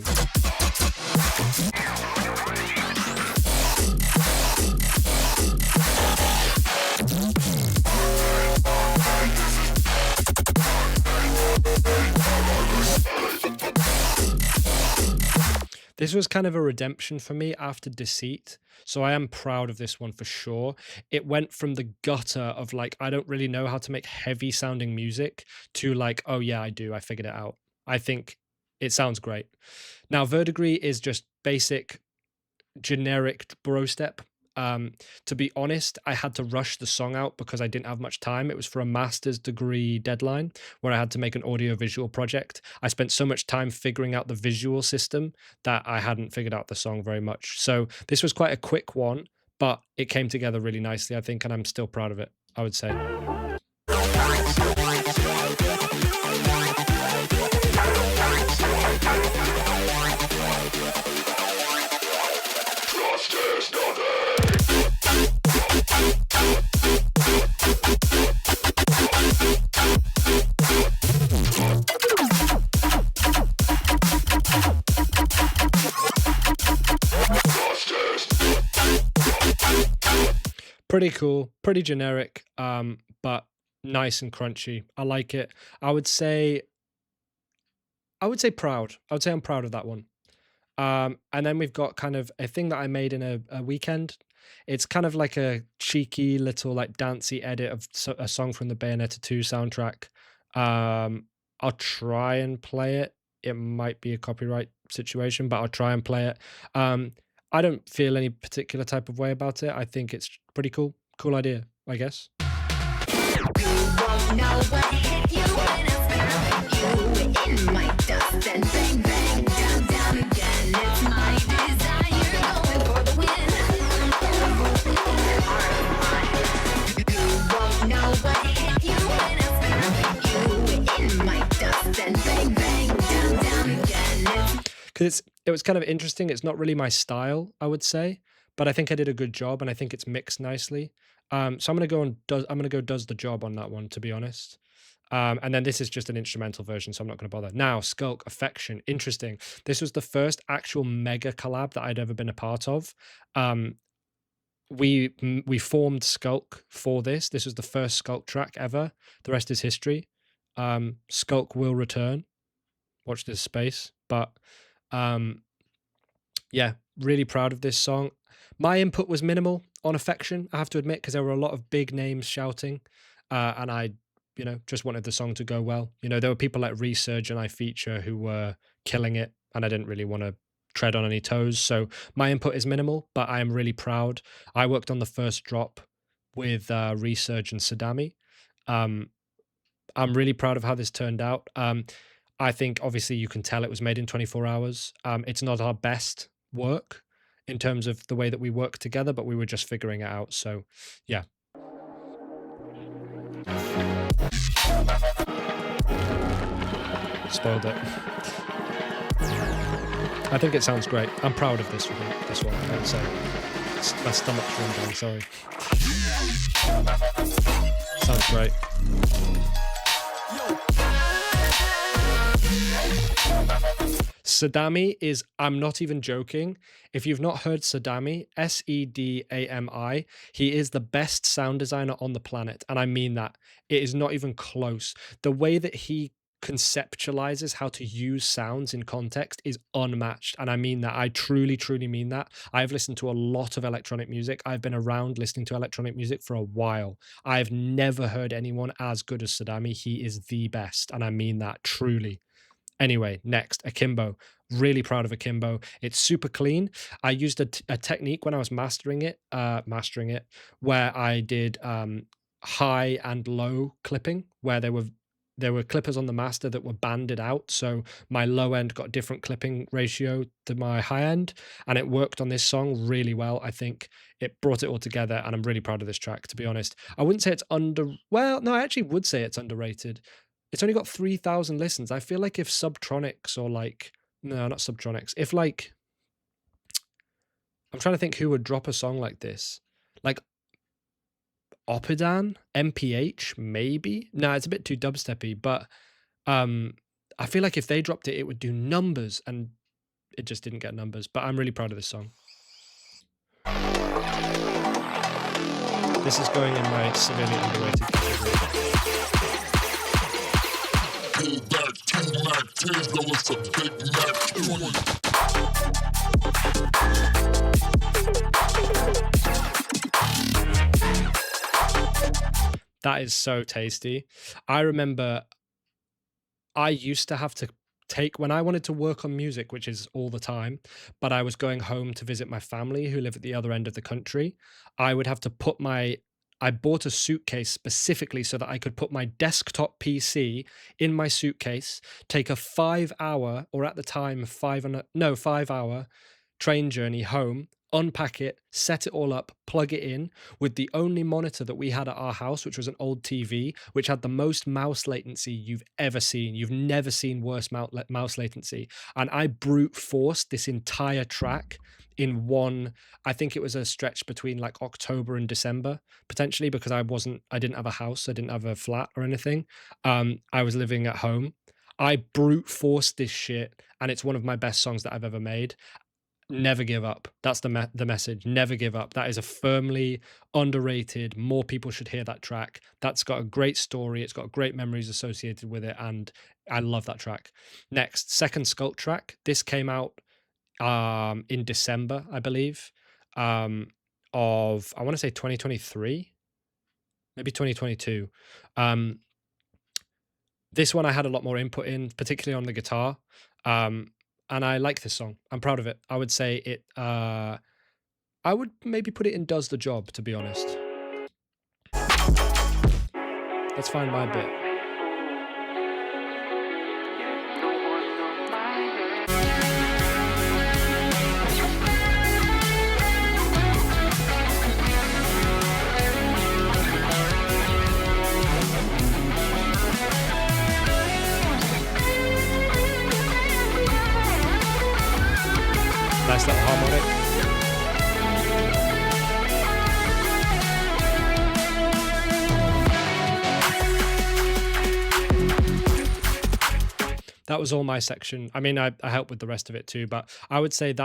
This was kind of a redemption for me after Deceit. So I am proud of this one for sure. It went from the gutter of like, I don't really know how to make heavy sounding music to like, oh yeah, I do. I figured it out. I think it sounds great. Now, Verdigris is just basic, generic bro step. To be honest, I had to rush the song out because I didn't have much time. It was for a master's degree deadline where I had to make an audio-visual project. I spent so much time figuring out the visual system that I hadn't figured out the song very much. So this was quite a quick one, but it came together really nicely, I think, and I'm still proud of it, I would say. Pretty cool, pretty generic, but nice and crunchy. I like it. I would say proud. I would say I'm proud of that one. And then we've got kind of a thing that I made in a weekend. It's kind of like a cheeky little like dancey edit of a song from the Bayonetta 2 soundtrack. I'll try and play it. It might be a copyright situation, but I'll try and play it. I don't feel any particular type of way about it. I think it's pretty cool. Cool idea, I guess. You won't know what hit you when I found you in my dust and bang bang down down again. It's my desire going for the win. You won't know what hit you when I found you in my dust and bang bang down down again. Because it was kind of interesting. It's not really my style, I would say, but I think I did a good job, and I think it's mixed nicely. So I'm gonna go does the job on that one, to be honest. And then this is just an instrumental version, so I'm not gonna bother. Now, Skulk Affection, interesting. This was the first actual mega collab that I'd ever been a part of. We formed Skulk for this. This was the first Skulk track ever. The rest is history. Skulk will return. Watch this space, but yeah, really proud of this song. My input was minimal on Affection, I have to admit, because there were a lot of big names shouting, and I, just wanted the song to go well. There were people like Resurge and I Feature who were killing it, and I didn't really want to tread on any toes. So my input is minimal, but I am really proud. I worked on the first drop with Resurge and Sadami. I'm really proud of how this turned out. I think obviously you can tell it was made in 24 hours. It's not our best work in terms of the way that we work together, but we were just figuring it out. So yeah. Spoiled it. I think it sounds great. I'm proud of this one. I would say. My stomach's run down. Sorry. Sounds great. Sedami is, I'm not even joking. If you've not heard Sedami, Sedami, he is the best sound designer on the planet. And I mean that. It is not even close. The way that he conceptualizes how to use sounds in context is unmatched. And I mean that. I truly, truly mean that. I've listened to a lot of electronic music. I've been around listening to electronic music for a while. I've never heard anyone as good as Sedami. He is the best. And I mean that truly. Anyway, next, Akimbo. Really proud of Akimbo. It's super clean. I used a technique when I was mastering it, where I did high and low clipping, where there were clippers on the master that were banded out. So my low end got different clipping ratio to my high end, and it worked on this song really well. I think it brought it all together, and I'm really proud of this track, to be honest. I wouldn't say it's I actually would say it's underrated. It's only got 3,000 listens. I feel like if Subtronics or not Subtronics, if I'm trying to think who would drop a song like this. Like Oppidan, MPH, maybe? No, it's a bit too dubsteppy, but I feel like if they dropped it, it would do numbers, and it just didn't get numbers. But I'm really proud of this song. This is going in my severely underrated category. Pull back 2 Mac 10s, though it's a Big Mac 20. That is so tasty. I remember I used to have to when I wanted to work on music, which is all the time, but I was going home to visit my family who live at the other end of the country. I would have to I bought a suitcase specifically so that I could put my desktop PC in my suitcase, take a 5-hour, or at the time 5-hour train journey home, unpack it, set it all up, plug it in with the only monitor that we had at our house, which was an old TV, which had the most mouse latency you've ever seen. You've never seen worse mouse latency. And I brute forced this entire track in one, I think it was a stretch between like October and December, potentially, because I didn't have a house, I didn't have a flat or anything. I was living at home. I brute forced this shit, and it's one of my best songs that I've ever made. Never give up. That's the message. Never give up. That is a firmly underrated. More people should hear that track. That's got a great story. It's got great memories associated with it, and I love that track. Next, second Sculpt track. This came out in December, I believe, of I want to say 2023, maybe 2022. This one I had a lot more input in, particularly on the guitar. And I like this song. I'm proud of it. I would say it, I would maybe put it in Does the Job, to be honest. Let's find my bit. Nice little harmonic. That was all my section. I mean, I helped with the rest of it too, but I would say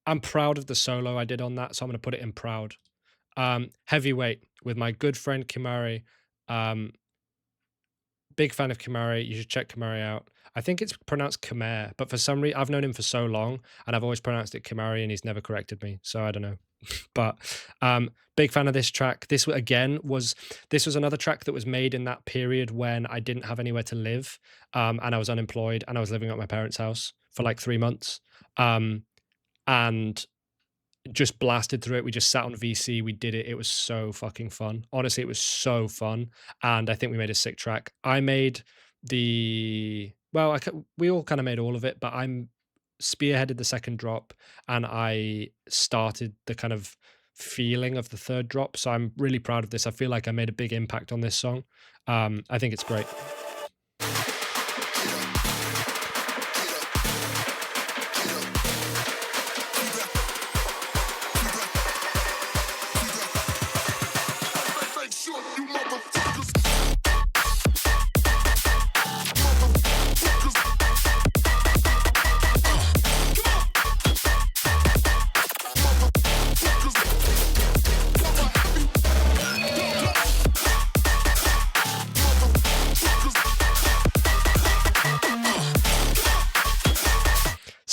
I'm proud of the solo I did on that, so I'm going to put it in proud. Heavyweight with my good friend Kimari. Big fan of Kimari. You should check Kimari out. I think it's pronounced Khmer, but for some reason, I've known him for so long, and I've always pronounced it Kimari, and he's never corrected me, so I don't know. But big fan of this track. This was another track that was made in that period when I didn't have anywhere to live, and I was unemployed, and I was living at my parents' house for like 3 months, and just blasted through it. We just sat on VC, we did it. It was so fucking fun. Honestly, it was so fun, and I think we made a sick track. I made we all kind of made all of it, but I'm spearheaded the second drop, and I started the kind of feeling of the third drop. So I'm really proud of this. I feel like I made a big impact on this song. I think it's great.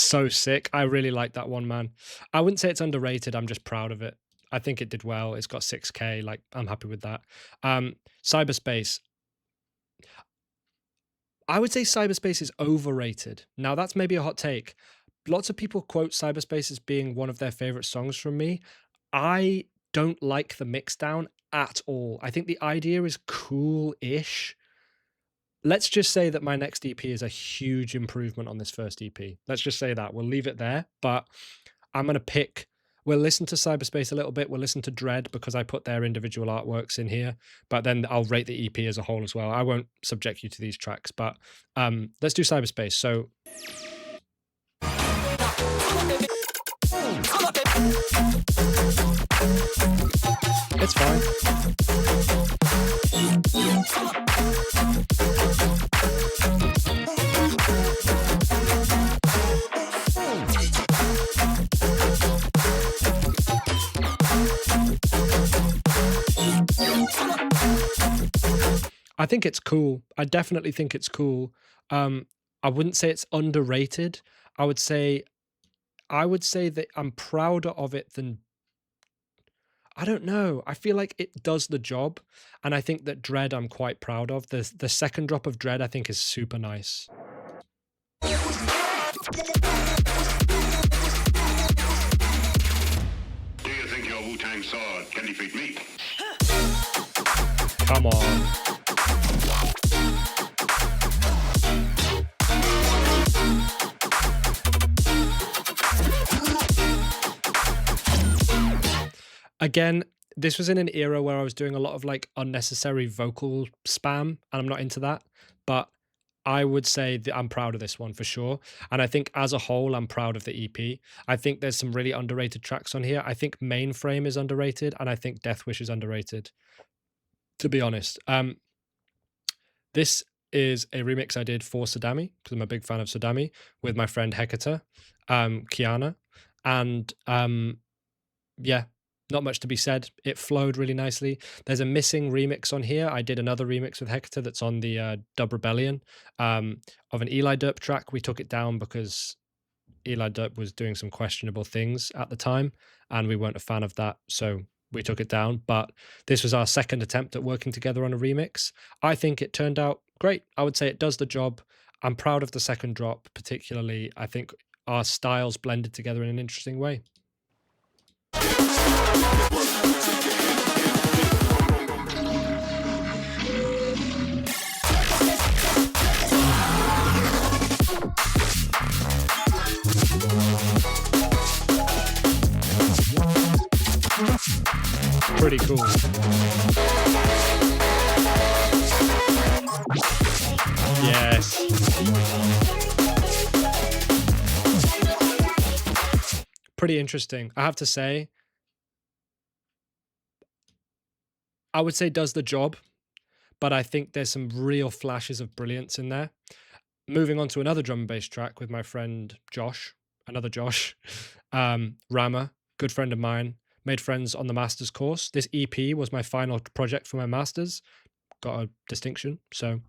so sick. I really like that one, man. I wouldn't say it's underrated. I'm just proud of it. I think it did well. It's got 6K. Like, I'm happy with that. Cyberspace. I would say cyberspace is overrated. Now, that's maybe a hot take. Lots of people quote cyberspace as being one of their favorite songs from me. I don't like the mix down at all. I think the idea is cool ish. Let's just say that my next EP is a huge improvement on this first EP. Let's just say that. We'll leave it there. But I'm going to pick. We'll listen to Cyberspace a little bit. We'll listen to Dread because I put their individual artworks in here. But then I'll rate the EP as a whole as well. I won't subject you to these tracks. But let's do Cyberspace. So it's fine. I think it's cool. I definitely think it's cool. I wouldn't say it's underrated. I would say that I'm prouder of it than I don't know. I feel like it does the job, and I think that Dread I'm quite proud of. The second drop of Dread I think is super nice. Do you think your Wu-Tang sword can defeat me? Come on. Again, this was in an era where I was doing a lot of like unnecessary vocal spam, and I'm not into that. But I would say that I'm proud of this one for sure. And I think as a whole, I'm proud of the EP. I think there's some really underrated tracks on here. I think Mainframe is underrated, and I think Death Wish is underrated, to be honest. This is a remix I did for Sadami, because I'm a big fan of Sadami, with my friend Hecate, Kiana. And yeah, not much to be said. It flowed really nicely. There's a missing remix on here. I did another remix with Hecate that's on the Dub Rebellion of an Eli Derp track. We took it down because Eli Derp was doing some questionable things at the time, and we weren't a fan of that. So we took it down. But this was our second attempt at working together on a remix. I think it turned out great. I would say it does the job. I'm proud of the second drop, particularly. I think our styles blended together in an interesting way. Pretty cool. Yes. Pretty interesting. I have to say, I would say does the job, but I think there's some real flashes of brilliance in there. Moving on to another drum and bass track with my friend Josh, another Josh, Rama, good friend of mine, made friends on the master's course. This EP was my final project for my master's, got a distinction, so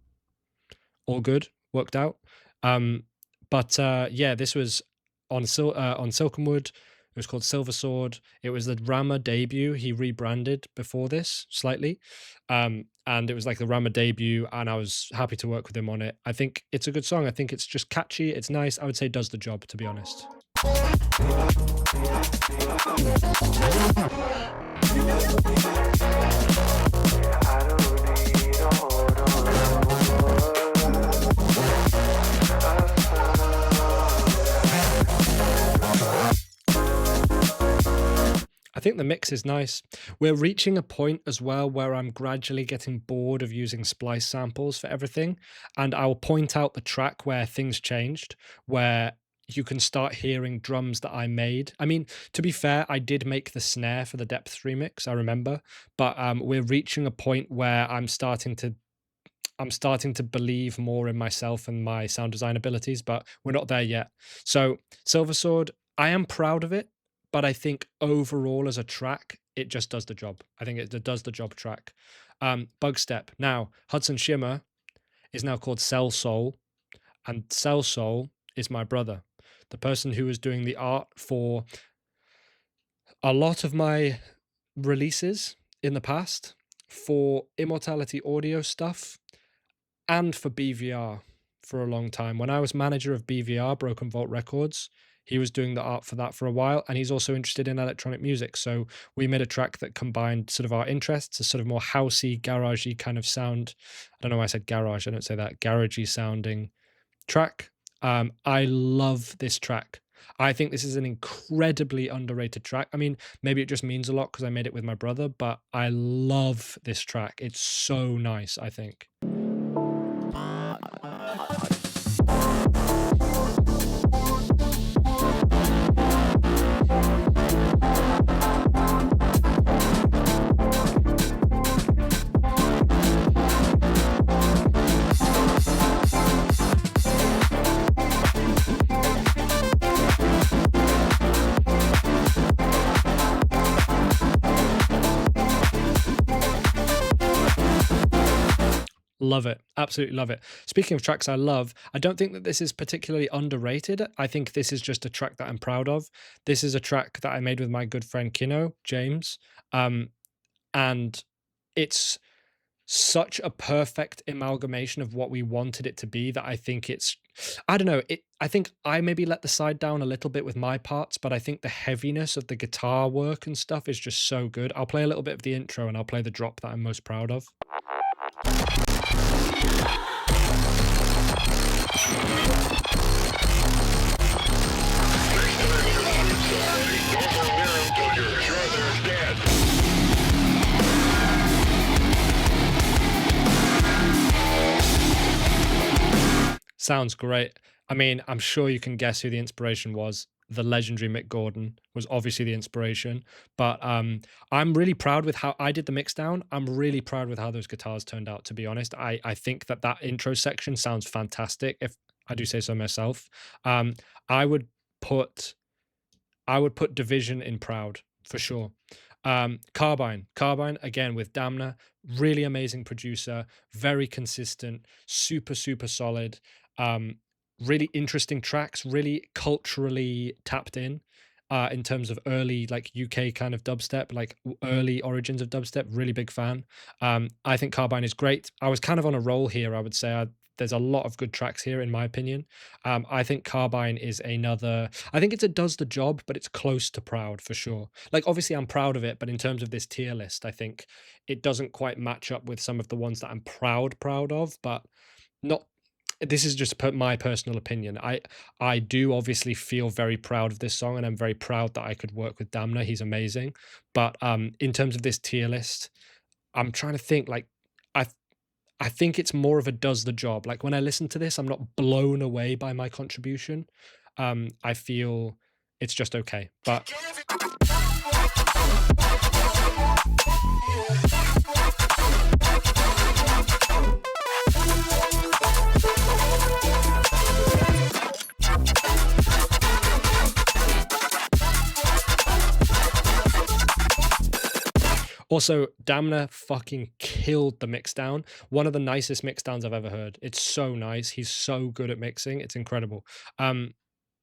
all good, worked out. But yeah, this was on Silkenwood. It was called Silver Sword. It was the Rama debut. He rebranded before this slightly. And it was like the Rama debut, and I was happy to work with him on it. I think it's a good song. I think it's just catchy. It's nice. I would say does the job, to be honest. I think the mix is nice. We're reaching a point as well where I'm gradually getting bored of using splice samples for everything. And I'll point out the track where things changed, where you can start hearing drums that I made. I mean, to be fair, I did make the snare for the Depth remix, I remember. But we're reaching a point where I'm starting to believe more in myself and my sound design abilities, but we're not there yet. So Silver Sword, I am proud of it, but I think overall as a track, it just does the job. I think it does the job track. Bug Step. Now, Hudson Shimmer is now called Cell Soul, and Cell Soul is my brother. the person who was doing the art for a lot of my releases in the past, for Immortality Audio stuff, and for BVR for a long time. When I was manager of BVR, Broken Vault Records, he was doing the art for that for a while, and he's also interested in electronic music. So we made a track that combined sort of our interests, a sort of more housey, garagey kind of sound. I don't know why I said garage. I don't say that. Garagey sounding track. I love this track. I think this is an incredibly underrated track. I mean, maybe it just means a lot because I made it with my brother, but I love this track. It's so nice, I think. Love it. Absolutely love it. Speaking of tracks I love, I don't think that this is particularly underrated. I think this is just a track that I'm proud of. This is a track that I made with my good friend Kino, James. And it's such a perfect amalgamation of what we wanted it to be that I think it's, I don't know, I think I maybe let the side down a little bit with my parts, but I think the heaviness of the guitar work and stuff is just so good. I'll play a little bit of the intro and I'll play the drop that I'm most proud of. Sounds great. I mean, I'm sure you can guess who the inspiration was. The legendary Mick Gordon was obviously the inspiration, but I'm really proud with how I did the mix down. I'm really proud with how those guitars turned out, to be honest. I think that intro section sounds fantastic, if I do say so myself. I would put Division in proud for sure. Carbine again with Damner, really amazing producer, very consistent, super solid, really interesting tracks, really culturally tapped in terms of early like UK kind of dubstep, like early origins of dubstep. Really big fan. I think Carbine is great. I was kind of on a roll here, I would say. There's a lot of good tracks here, in my opinion. I think Carbine is another, I think it does the job, but it's close to proud for sure. Like, obviously I'm proud of it, but in terms of this tier list, I think it doesn't quite match up with some of the ones that I'm proud of, but not, this is just my personal opinion. I do obviously feel very proud of this song, and I'm very proud that I could work with Damner. He's amazing. But in terms of this tier list, I'm trying to think, like, I think it's more of a does the job. Like, when I listen to this, I'm not blown away by my contribution. I feel it's just okay. But also, Damner fucking killed the mix down. One of the nicest mix downs I've ever heard. It's so nice. He's so good at mixing. It's incredible.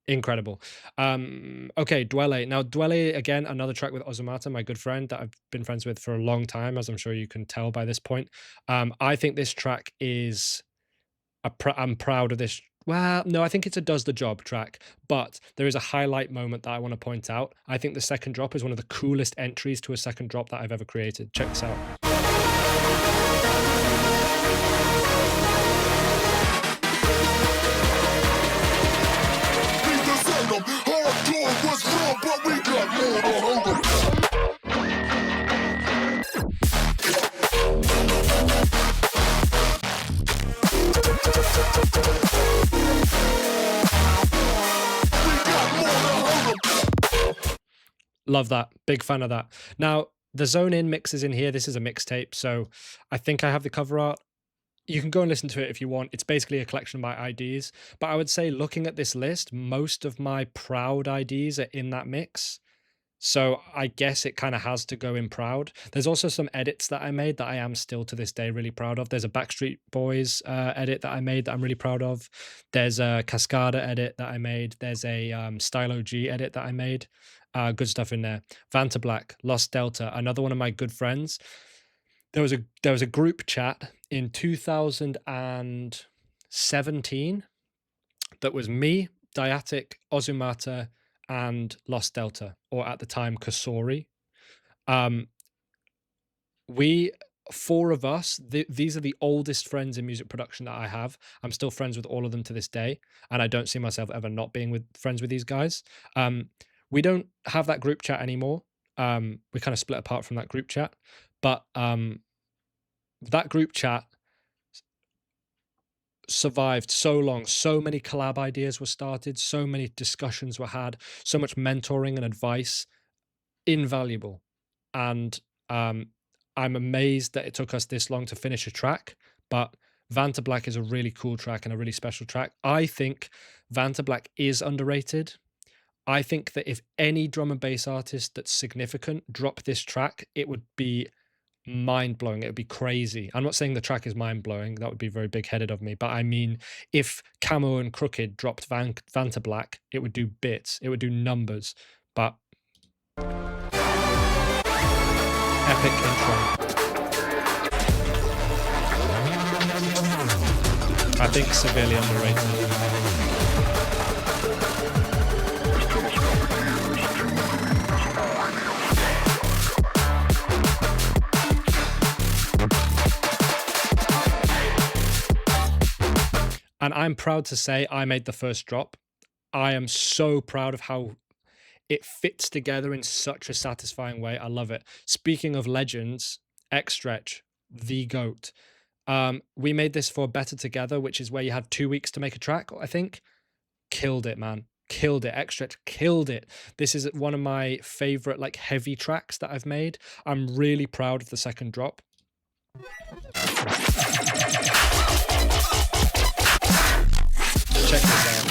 Incredible. Okay, Dwelle. Now, Dwelle, again, another track with Ozumata, my good friend that I've been friends with for a long time, as I'm sure you can tell by this point. I think this track is, I'm proud of this. Well, no, I think it's a does the job track, but there is a highlight moment that I want to point out. I think the second drop is one of the coolest entries to a second drop that I've ever created. Check this out. Love that. Big fan of that. Now, the Zone In mix is in here. This is a mixtape, so I think I have the cover art. You can go and listen to it if you want. It's basically a collection of my IDs. But I would say, looking at this list, most of my proud IDs are in that mix. So I guess it kind of has to go in proud. There's also some edits that I made that I am still to this day really proud of. There's a Backstreet Boys edit that I made that I'm really proud of. There's a Cascada edit that I made. There's a Stylo G edit that I made. Good stuff in there. Vanta Black, Lost Delta, another one of my good friends. There was a group chat in 2017 that was me, Diatic, Ozumata, and Lost Delta, or at the time Kasori. Um, we four of us, these are the oldest friends in music production that I have. I'm still friends with all of them to this day, and I don't see myself ever not being friends with these guys. We don't have that group chat anymore. We kind of split apart from that group chat, but that group chat survived so long. So many collab ideas were started, so many discussions were had, so much mentoring and advice, invaluable. And I'm amazed that it took us this long to finish a track, but Vanta Black is a really cool track and a really special track. I think Vanta Black is underrated. I think that if any drum and bass artist that's significant dropped this track, it would be mind blowing. It would be crazy. I'm not saying the track is mind blowing. That would be very big headed of me. But I mean, if Camo and Crooked dropped Vanta Black, it would do bits. It would do numbers. But epic intro. I think severely underrated. And I'm proud to say I made the first drop. I am so proud of how it fits together in such a satisfying way. I love it. Speaking of legends, X Stretch, the GOAT. We made this for Better Together, which is where you had 2 weeks to make a track, I think. Killed it, man. Killed it. X Stretch killed it. This is one of my favorite like heavy tracks that I've made. I'm really proud of the second drop. Check this out.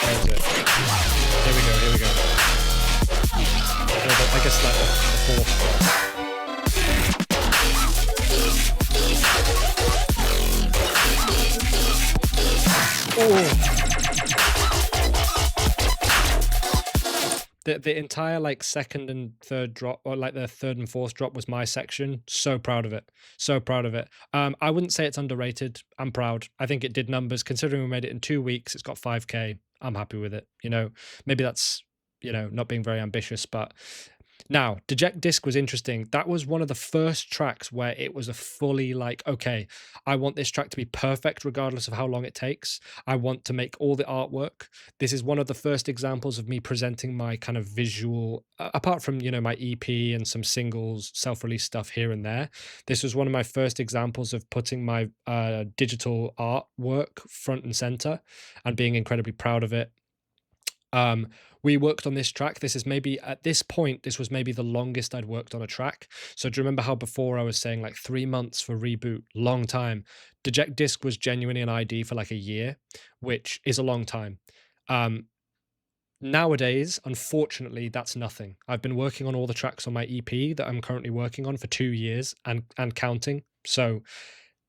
There's it. Here we go, here we go. I guess like the fourth drop. Oh. The entire like second and third drop, or like the third and fourth drop, was my section. So proud of it. So proud of it. I wouldn't say it's underrated. I'm proud. I think it did numbers. Considering we made it in 2 weeks, it's got 5K. I'm happy with it. You know, maybe that's, you know, not being very ambitious, but now, Deject Disc was interesting. That was one of the first tracks where it was a fully like, okay, I want this track to be perfect regardless of how long it takes. I want to make all the artwork. This is one of the first examples of me presenting my kind of visual, apart from, you know, my EP and some singles, self-release stuff here and there. This was one of my first examples of putting my digital artwork front and center and being incredibly proud of it. We worked on this track. This is maybe, at this point, this was maybe the longest I'd worked on a track. So do you remember how before I was saying like 3 months for Reboot, long time? Deject Disc was genuinely an ID for like a year, which is a long time. Nowadays, unfortunately, that's nothing. I've been working on all the tracks on my EP that I'm currently working on for 2 years and counting. So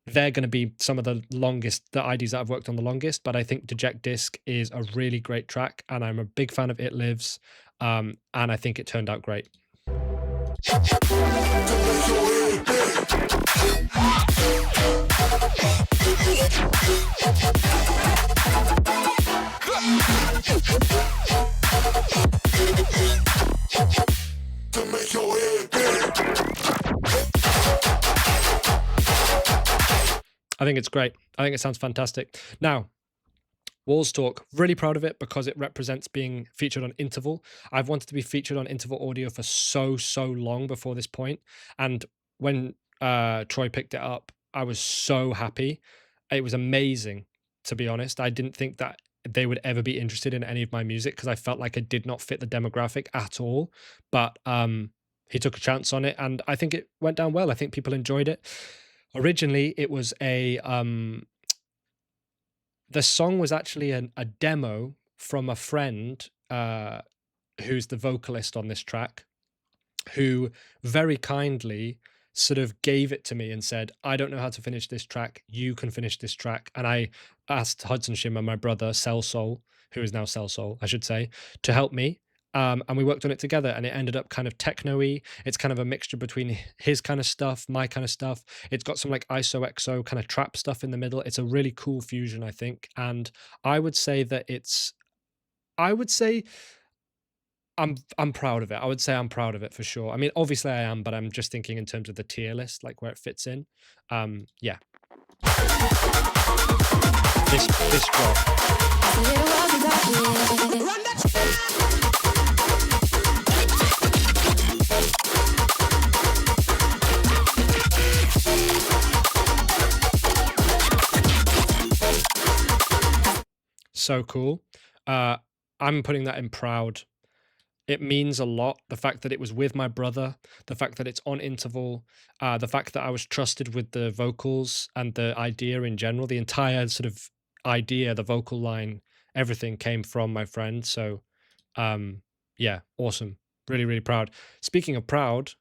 they're going to be some of the longest, the IDs that I've worked on the longest, but I think Deject Disc is a really great track, and I'm a big fan of It Lives, and I think it turned out great. To make your head big. I think it's great. I think it sounds fantastic. Now, Walls Talk, really proud of it because it represents being featured on Interval. I've wanted to be featured on Interval Audio for so long before this point. And when Troy picked it up, I was so happy. It was amazing, to be honest. I didn't think that they would ever be interested in any of my music because I felt like it did not fit the demographic at all. But he took a chance on it, and I think it went down well. I think people enjoyed it. Originally, it was the song was actually a demo from a friend who's the vocalist on this track, who very kindly sort of gave it to me and said, I don't know how to finish this track. You can finish this track. And I asked Hudson Shimmer, my brother, Cell Soul, who is now Cell Soul, I should say, to help me. And we worked on it together, and it ended up kind of techno-y. It's kind of a mixture between his kind of stuff, my kind of stuff. It's got some like ISO kind of trap stuff in the middle. It's a really cool fusion, I think. And I would say that I would say I'm proud of it. I would say I'm proud of it for sure. I mean, obviously I am, but I'm just thinking in terms of the tier list, like where it fits in. Yeah. This drop. So cool. I'm putting that in proud. It means a lot. The fact that it was with my brother, the fact that it's on interval, the fact that I was trusted with the vocals and the idea in general, the entire sort of idea, the vocal line, everything came from my friend. So, yeah, awesome. Really, really proud. Speaking of proud,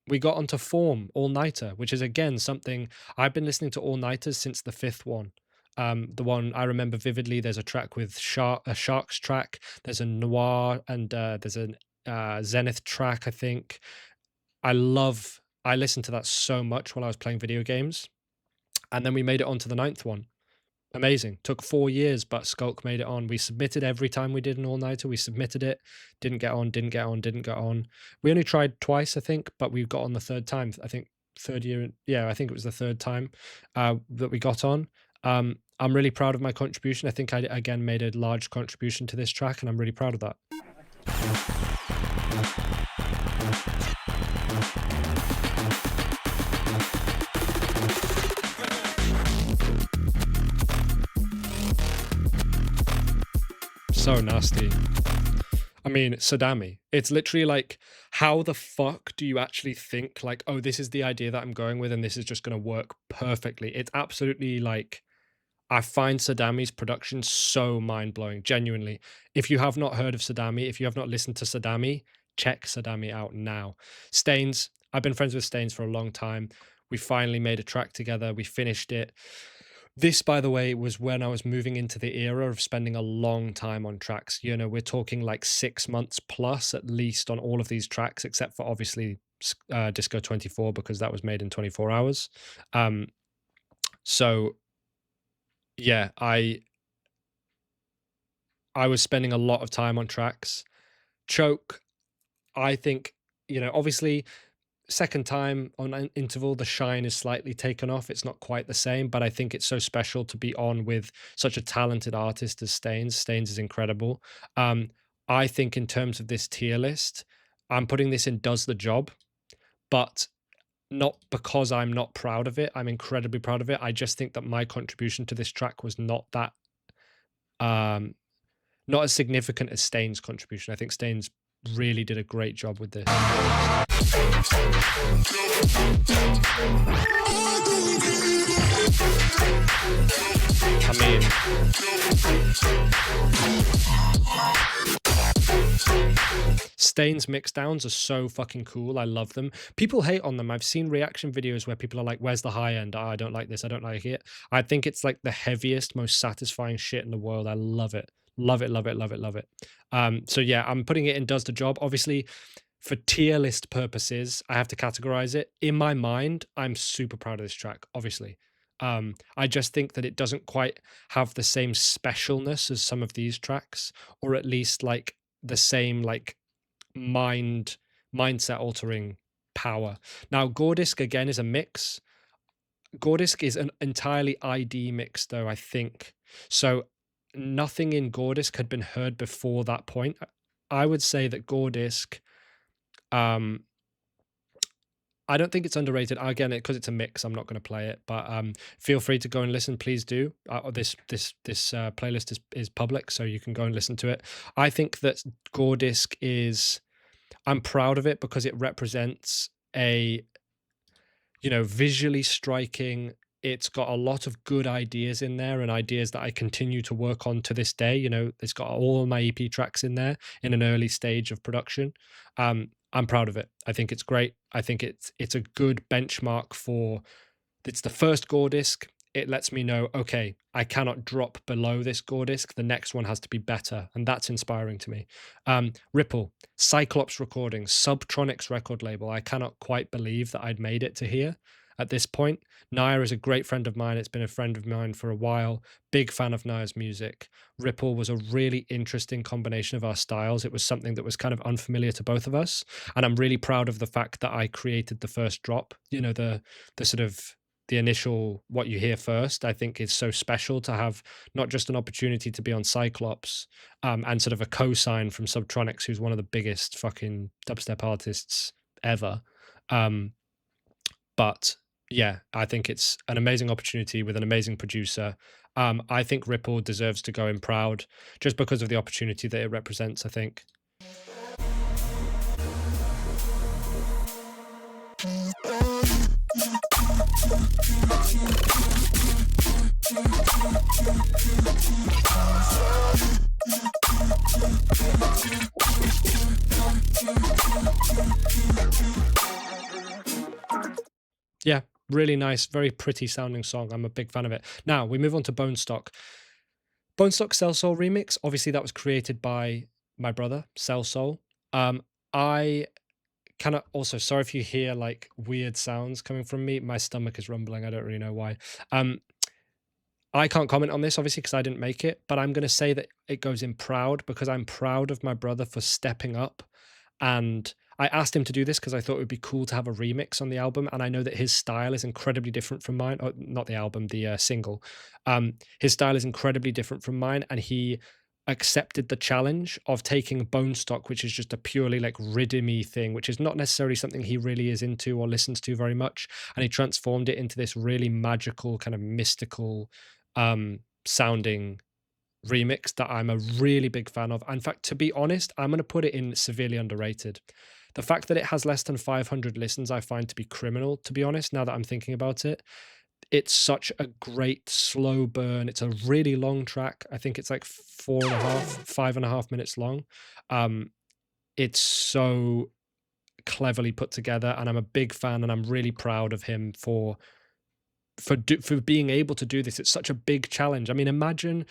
we got onto Form All Nighter, which is again something I've been listening to all nighters since the fifth one. The one I remember vividly, there's a track with a Sharks track, there's a Noir, and there's a Zenith track, I think. I listened to that so much while I was playing video games. And then we made it onto the ninth one. Amazing. Took 4 years, but Skulk made it on. We submitted every time we did an all-nighter. We submitted it, didn't get on. We only tried twice, I think, but we got on the third time. I think third year. Yeah, I think it was the third time that we got on. I'm really proud of my contribution. I think I, again, made a large contribution to this track, and I'm really proud of that. So nasty. I mean, Sadami. It's literally like, how the fuck do you actually think like, oh, this is the idea that I'm going with and this is just going to work perfectly? It's absolutely like, I find Sadami's production so mind-blowing, genuinely. If you have not heard of Sadami, if you have not listened to Sadami, check Sadami out now. Stains, I've been friends with Stains for a long time. We finally made a track together. We finished it. This, by the way, was when I was moving into the era of spending a long time on tracks. You know, we're talking like 6 months plus at least on all of these tracks, except for obviously Disco 24, because that was made in 24 hours. So yeah, I was spending a lot of time on tracks. Choke, I think, you know, obviously second time on an interval, the shine is slightly taken off. It's not quite the same, but I think it's so special to be on with such a talented artist as Stains. Stains is incredible. I think in terms of this tier list, I'm putting this in does the job, but not because I'm not proud of it. I'm incredibly proud of it. I just think that my contribution to this track was not that not as significant as Stains' contribution. I think Stains really did a great job with this. I mean, Stains mixdowns are so fucking cool. I love them. People hate on them. I've seen reaction videos where people are like, where's the high end? Oh, I don't like this. I don't like it. I think it's like the heaviest, most satisfying shit in the world. I love it. Love it, love it, love it, love it. So yeah, I'm putting it in does the job. Obviously, for tier list purposes, I have to categorize it. In my mind, I'm super proud of this track, obviously. I just think that it doesn't quite have the same specialness as some of these tracks, or at least like the same like mindset altering power. Now, Gordisk again is a mix. Gordisk is an entirely ID mix, though, I think. So nothing in Gordisk had been heard before that point. I would say that Gordisk, I don't think it's underrated. Again, because it's a mix, I'm not going to play it, but feel free to go and listen. Please do. This playlist is public, so you can go and listen to it. I think that Gordisk is, I'm proud of it because it represents a, you know, visually striking, it's got a lot of good ideas in there and ideas that I continue to work on to this day. You know, it's got all my EP tracks in there in an early stage of production. I'm proud of it. I think it's great. I think it's a good benchmark for it's the first Gore disc. It lets me know, okay, I cannot drop below this Gore disc. The next one has to be better. And that's inspiring to me. Ripple, Cyclops Recordings, Subtronics record label. I cannot quite believe that I'd made it to here at this point. Naya is a great friend of mine. It's been a friend of mine for a while. Big fan of Naya's music. Ripple was a really interesting combination of our styles. It was something that was kind of unfamiliar to both of us. And I'm really proud of the fact that I created the first drop, you know, the sort of the initial what you hear first. I think is so special to have not just an opportunity to be on Cyclops and sort of a co-sign from Subtronics, who's one of the biggest fucking dubstep artists ever. But yeah, I think it's an amazing opportunity with an amazing producer. I think Ripple deserves to go in proud just because of the opportunity that it represents, I think. Yeah, really nice, very pretty sounding song. I'm a big fan of it. Now we move on to Bone Stock. Bone Stock Cell Soul remix. Obviously, that was created by my brother, Cell Soul. I kind of also sorry if you hear like weird sounds coming from me. My stomach is rumbling. I don't really know why. I can't comment on this obviously because I didn't make it, but I'm going to say that it goes in proud because I'm proud of my brother for stepping up. And I asked him to do this because I thought it would be cool to have a remix on the album. And I know that his style is incredibly different from mine. Or not the album, the single. His style is incredibly different from mine. And he accepted the challenge of taking Bone Stock, which is just a purely like rhythmy thing, which is not necessarily something he really is into or listens to very much. And he transformed it into this really magical, kind of mystical sounding remix that I'm a really big fan of. In fact, to be honest, I'm going to put it in severely underrated. The fact that it has less than 500 listens, I find to be criminal, to be honest, now that I'm thinking about it. It's such a great slow burn. It's a really long track. I think it's like 5.5 minutes long. It's so cleverly put together, and I'm a big fan, and I'm really proud of him for being able to do this. It's such a big challenge. I mean, imagine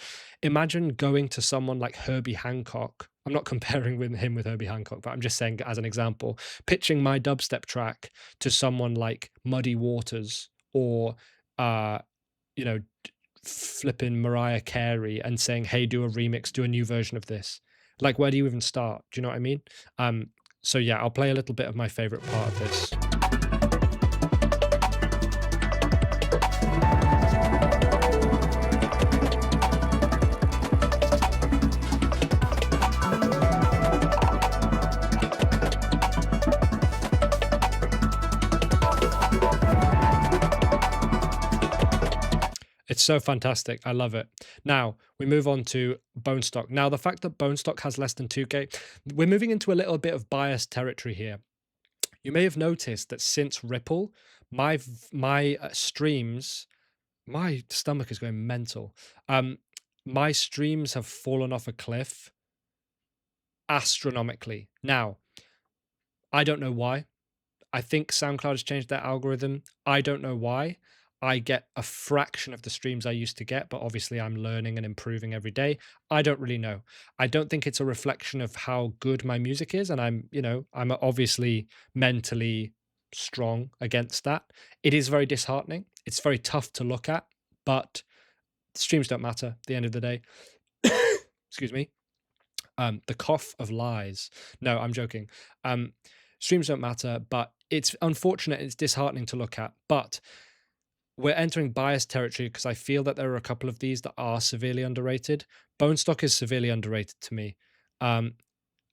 going to someone like Herbie Hancock. I'm not comparing with him with Herbie Hancock, but I'm just saying as an example, pitching my dubstep track to someone like Muddy Waters or flipping Mariah Carey and saying, hey, do a remix, do a new version of this. Like, where do you even start? Do you know what I mean? So yeah, I'll play a little bit of my favorite part of this. It's so fantastic. I love it. Now, we move on to Bone Stock. Now, the fact that Bone Stock has less than 2K, we're moving into a little bit of biased territory here. You may have noticed that since Ripple, my streams, my stomach is going mental. My streams have fallen off a cliff astronomically. Now, I don't know why. I think SoundCloud has changed their algorithm. I don't know why. I get a fraction of the streams I used to get, but obviously I'm learning and improving every day. I don't really know. I don't think it's a reflection of how good my music is. And I'm obviously mentally strong against that. It is very disheartening. It's very tough to look at, but streams don't matter at the end of the day. Excuse me. The cough of lies. No, I'm joking. Streams don't matter, but it's unfortunate. It's disheartening to look at, but we're entering biased territory because I feel that there are a couple of these that are severely underrated. Bone Stock is severely underrated to me.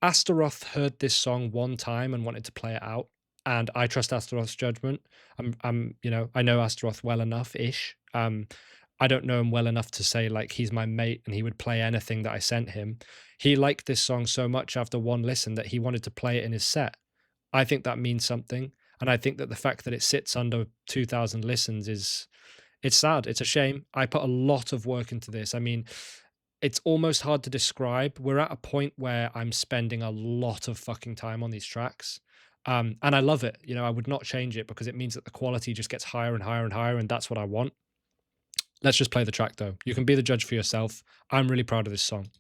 Astaroth heard this song one time and wanted to play it out, and I trust Astaroth's judgment. I know Astaroth well enough-ish. I don't know him well enough to say like he's my mate and he would play anything that I sent him. He liked this song so much after one listen that he wanted to play it in his set. I think that means something. And I think that the fact that it sits under 2,000 listens It's sad. It's a shame. I put a lot of work into this. I mean, it's almost hard to describe. We're at a point where I'm spending a lot of fucking time on these tracks. And I love it. You know, I would not change it because it means that the quality just gets higher and higher and higher, and that's what I want. Let's just play the track though. You can be the judge for yourself. I'm really proud of this song.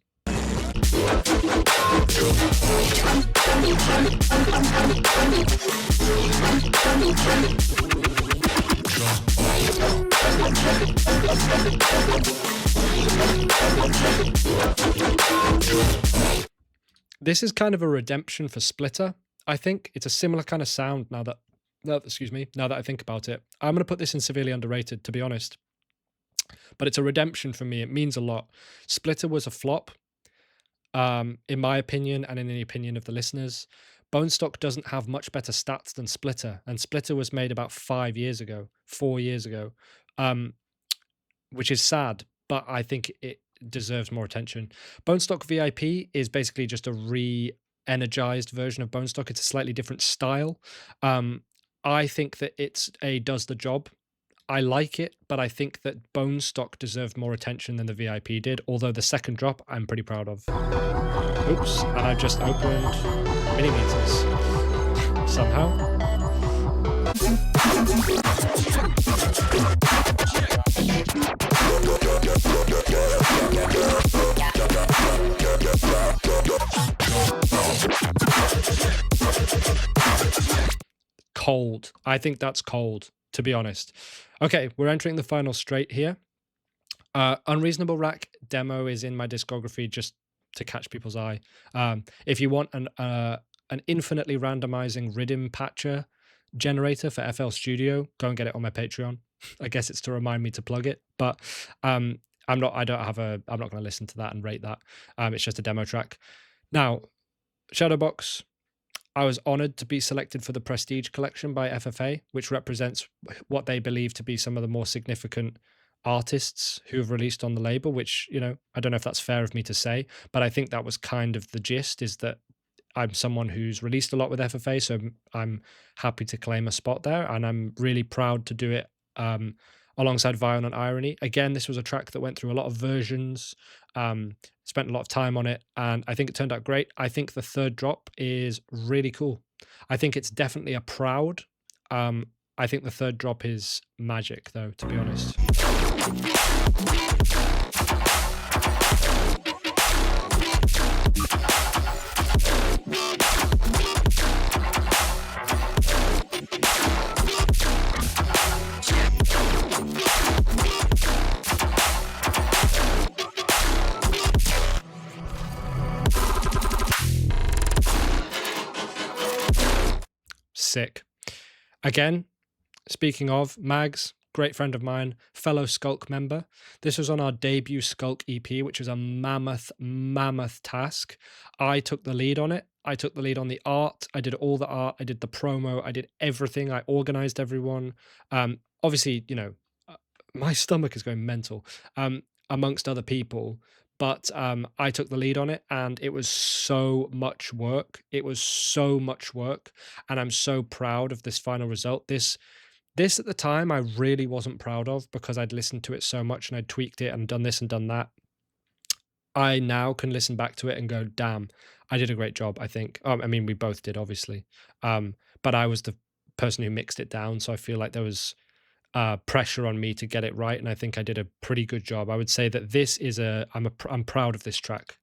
This is kind of a redemption for Splitter. I think it's a similar kind of sound now that I think about it. I'm going to put this in severely underrated, to be honest. But it's a redemption for me. It means a lot. Splitter was a flop, in my opinion, and in the opinion of the listeners. Bone Stock doesn't have much better stats than Splitter, and Splitter was made about 4 years ago, which is sad, but I think it deserves more attention. Bone Stock VIP is basically just a re-energized version of Bone Stock. It's a slightly different style. I think that it's a does the job. I like it, but I think that Bone Stock deserved more attention than the VIP did, although the second drop I'm pretty proud of. Oops, and I've just opened mini meters somehow. Cold. I think that's cold, to be honest. Okay, we're entering the final straight here. Unreasonable Rack demo is in my discography just to catch people's eye. If you want an infinitely randomizing rhythm patcher generator for FL Studio, go and get it on my Patreon. I guess it's to remind me to plug it, but I'm not going to listen to that and rate that. It's just a demo track. Now, Shadowbox, I was honored to be selected for the Prestige Collection by FFA, which represents what they believe to be some of the more significant artists who have released on the label, which, you know, I don't know if that's fair of me to say, but I think that was kind of the gist, is that I'm someone who's released a lot with FFA, so I'm happy to claim a spot there, and I'm really proud to do it alongside Violent Irony. Again, this was a track that went through a lot of versions, spent a lot of time on it, and I think it turned out great. I think the third drop is really cool. I think it's definitely a proud. I think the third drop is magic, though, to be honest. Sick. Again, speaking of, Mags, great friend of mine, fellow Skulk member. This was on our debut Skulk EP, which was a mammoth task. I took the lead on it. I took the lead on the art. I did all the art. I did the promo. I did everything. I organized everyone. Obviously, you know, my stomach is going mental, amongst other people. But I took the lead on it, and it was so much work. It was so much work, and I'm so proud of this final result. This at the time I really wasn't proud of, because I'd listened to it so much and I'd tweaked it and done this and done that. I now can listen back to it and go, damn, I did a great job, I think. I mean, we both did, obviously. But I was the person who mixed it down, so I feel like there was pressure on me to get it right, and I think I did a pretty good job. I would say that this is I'm proud of this track.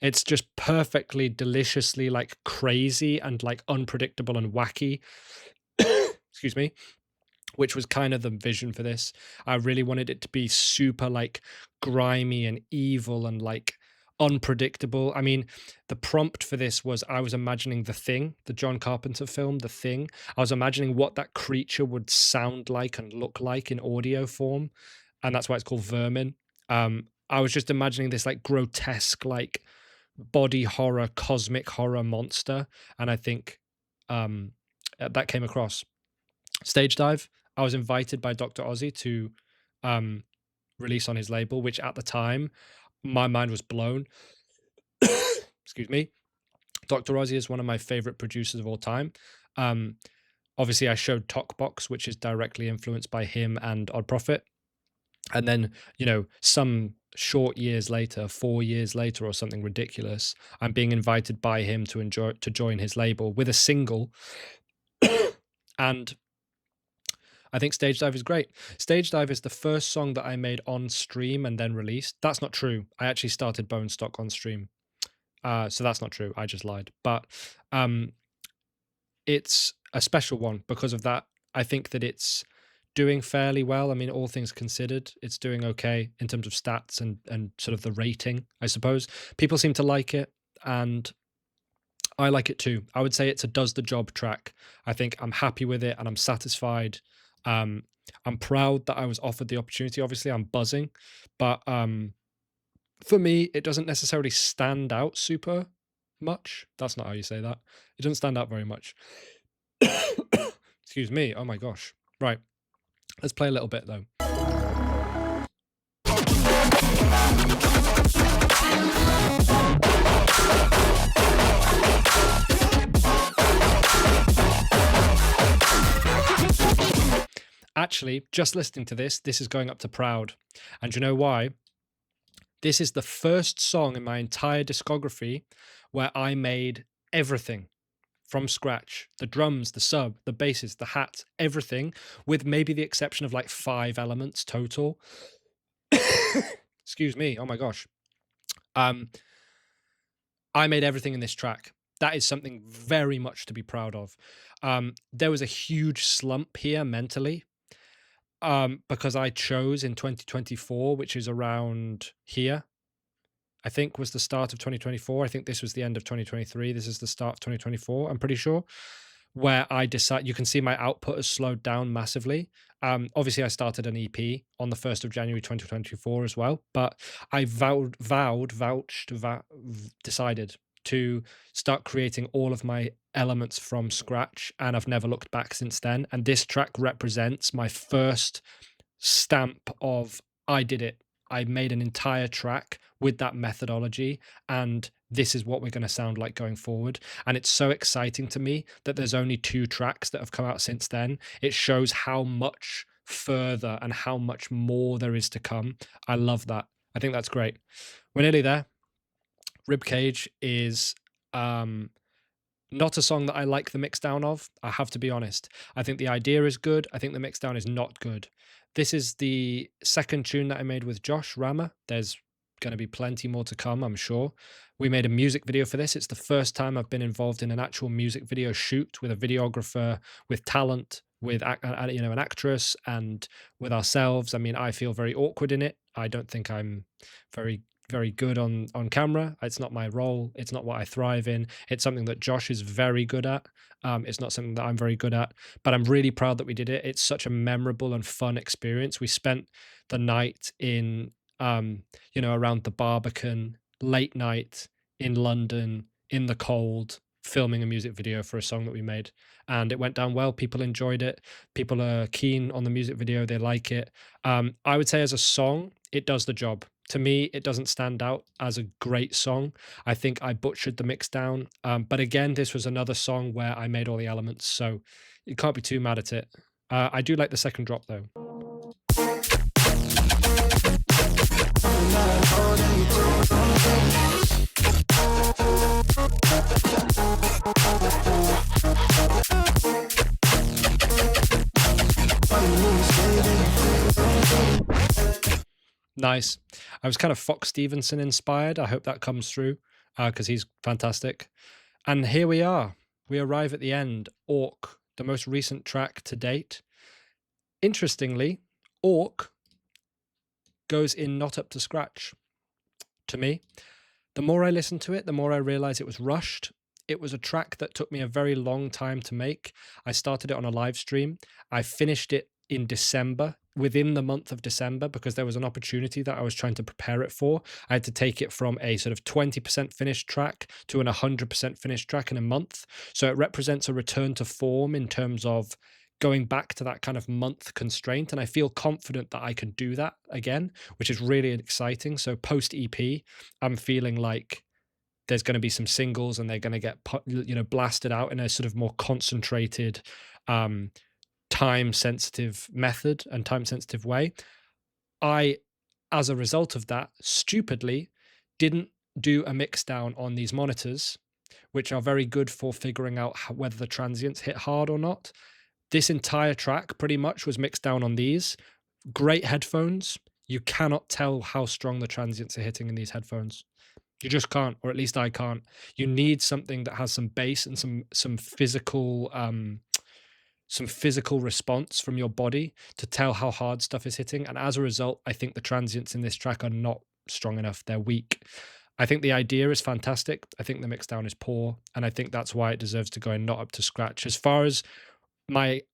It's just perfectly, deliciously like crazy and like unpredictable and wacky. Excuse me. Which was kind of the vision for this. I really wanted it to be super like grimy and evil and like unpredictable. I mean, the prompt for this was, I was imagining The Thing, the John Carpenter film, The Thing. I was imagining what that creature would sound like and look like in audio form. And that's why it's called Vermin. I was just imagining this like grotesque, like body horror, cosmic horror monster. And I think that came across. Stage dive. I was invited by Dr. Ozzy to release on his label, which at the time my mind was blown. Excuse me. Dr. Ozzy is one of my favorite producers of all time. Um, Obviously, I showed Talkbox, which is directly influenced by him and Odd Prophet. And then, some short years later, 4 years later or something ridiculous, I'm being invited by him to join his label with a single. And I think Stage Dive is great. Stage Dive is the first song that I made on stream and then released. That's not true. I actually started Bone Stock on stream. So that's not true. I just lied. But it's a special one because of that. I think that it's doing fairly well. I mean, all things considered, it's doing okay in terms of stats and sort of the rating, I suppose. People seem to like it, and I like it too. I would say it's a does the job track. I think I'm happy with it and I'm satisfied. I'm proud that I was offered the opportunity. Obviously, I'm buzzing, but for me, it doesn't necessarily stand out super much. That's not how you say that. It doesn't stand out very much. Excuse me. Oh my gosh. Right. Let's play a little bit though. Actually, just listening to this is going up to Proud. And you know why? This is the first song in my entire discography where I made everything from scratch. The drums, the sub, the basses, the hat, everything, with maybe the exception of like 5 elements total. Excuse me. Oh my gosh. I made everything in this track. That is something very much to be proud of. There was a huge slump here mentally, because I chose in 2024, which is around here, I think was the start of 2024. I think this was the end of 2023. This is the start of 2024, I'm pretty sure, where I decide, you can see my output has slowed down massively. Obviously, I started an EP on the 1st of January 2024 as well, but I decided to start creating all of my elements from scratch, and I've never looked back since then. And this track represents my first stamp of I did it. I made an entire track with that methodology, and this is what we're going to sound like going forward. And it's so exciting to me that there's only 2 tracks that have come out since then. It shows how much further and how much more there is to come. I love that. I think that's great. We're nearly there. Ribcage is not a song that I like the mix down of. I have to be honest. I think the idea is good. I think the mix down is not good. This is the second tune that I made with Josh Rama. There's going to be plenty more to come, I'm sure. We made a music video for this. It's the first time I've been involved in an actual music video shoot with a videographer, with talent, with an actress, and with ourselves. I mean, I feel very awkward in it. I don't think I'm very good on camera. It's not my role. It's not what I thrive in. It's something that Josh is very good at. It's not something that I'm very good at, but I'm really proud that we did it. It's such a memorable and fun experience. We spent the night in, around the Barbican, late night in London, in the cold, filming a music video for a song that we made, and it went down well. People enjoyed it. People are keen on the music video. They like it. I would say as a song, it does the job. To me, it doesn't stand out as a great song. I think I butchered the mix down. But again, this was another song where I made all the elements, so you can't be too mad at it. I do like the second drop though. Nice. I was kind of Fox Stevenson inspired. I hope that comes through, because he's fantastic. And here we are. We arrive at the end. Orc, the most recent track to date. Interestingly, Orc goes in not up to scratch to me. The more I listen to it, the more I realize it was rushed. It was a track that took me a very long time to make. I started it on a live stream. I finished it in December, within the month of December, because there was an opportunity that I was trying to prepare it for. I had to take it from a sort of 20% finished track to an 100% finished track in a month. So it represents a return to form in terms of going back to that kind of month constraint, and I feel confident that I can do that again, which is really exciting. So post EP, I'm feeling like there's going to be some singles and they're going to get blasted out in a sort of more concentrated, time sensitive method and time sensitive way. I, as a result of that, stupidly didn't do a mix down on these monitors, which are very good for figuring out whether the transients hit hard or not. This entire track pretty much was mixed down on these. Great headphones. You cannot tell how strong the transients are hitting in these headphones. You just can't, or at least I can't. You need something that has some bass and some physical response from your body to tell how hard stuff is hitting. And as a result, I think the transients in this track are not strong enough. They're weak. I think the idea is fantastic. I think the mixdown is poor, and I think that's why it deserves to go and not up to scratch. As far as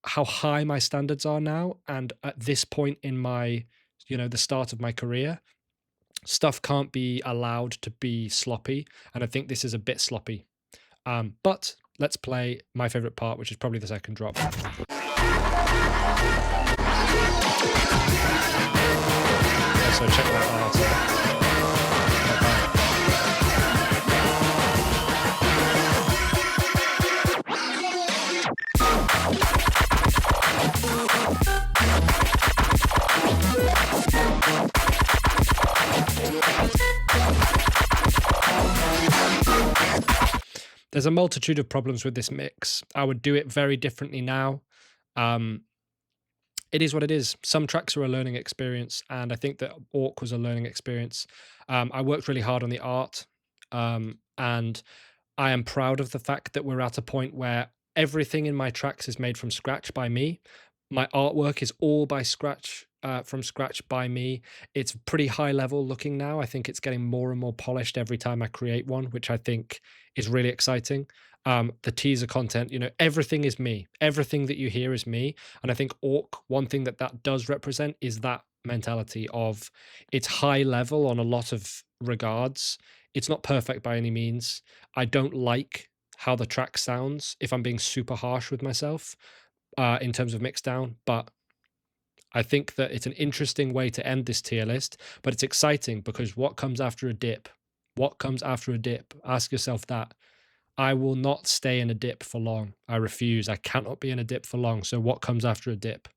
how high my standards are now, and at this point in my, the start of my career, stuff can't be allowed to be sloppy, and I think this is a bit sloppy. But let's play my favorite part, which is probably the second drop. So check that out. There's a multitude of problems with this mix. I would do it very differently now. It is what it is. Some tracks are a learning experience, and I think that Orc was a learning experience. I worked really hard on the art, and I am proud of the fact that we're at a point where everything in my tracks is made from scratch by me. My artwork is all from scratch by me. It's pretty high level looking now. I think it's getting more and more polished every time I create one, which I think is really exciting. The teaser content, everything is me. Everything that you hear is me. And I think Orc, one thing that does represent is that mentality of it's high level on a lot of regards. It's not perfect by any means. I don't like how the track sounds, if I'm being super harsh with myself, in terms of mixdown, but I think that it's an interesting way to end this tier list, but it's exciting because what comes after a dip? What comes after a dip? Ask yourself that. I will not stay in a dip for long. I refuse. I cannot be in a dip for long. So what comes after a dip?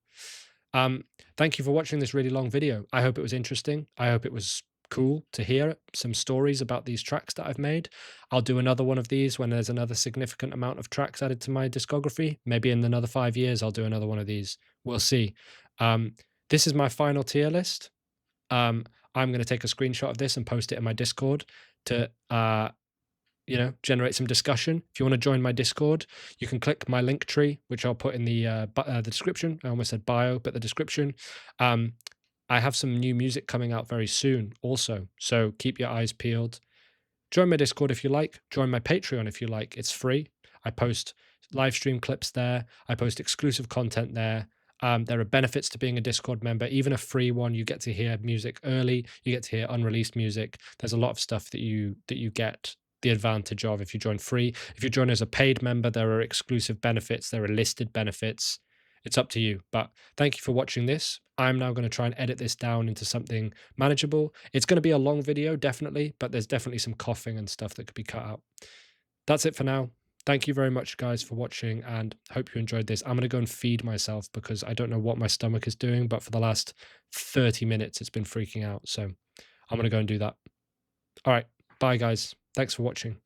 Thank you for watching this really long video. I hope it was interesting. I hope it was cool to hear some stories about these tracks that I've made. I'll do another one of these when there's another significant amount of tracks added to my discography. Maybe in another 5 years, I'll do another one of these. We'll see. This is my final tier list. I'm going to take a screenshot of this and post it in my Discord to, generate some discussion. If you want to join my Discord, you can click my link tree, which I'll put in the description. I almost said bio, but the description. I have some new music coming out very soon also, so keep your eyes peeled. Join my Discord if you like. Join my Patreon if you like. It's free. I post live stream clips there. I post exclusive content there. There are benefits to being a Discord member, even a free one. You get to hear music early. You get to hear unreleased music. There's a lot of stuff that you get the advantage of if you join free. If you join as a paid member, there are exclusive benefits. There are listed benefits. It's up to you. But thank you for watching this. I'm now going to try and edit this down into something manageable. It's going to be a long video, definitely, but there's definitely some coughing and stuff that could be cut out. That's it for now. Thank you very much, guys, for watching, and hope you enjoyed this. I'm going to go and feed myself because I don't know what my stomach is doing, but for the last 30 minutes, it's been freaking out. So I'm going to go and do that. All right. Bye, guys. Thanks for watching.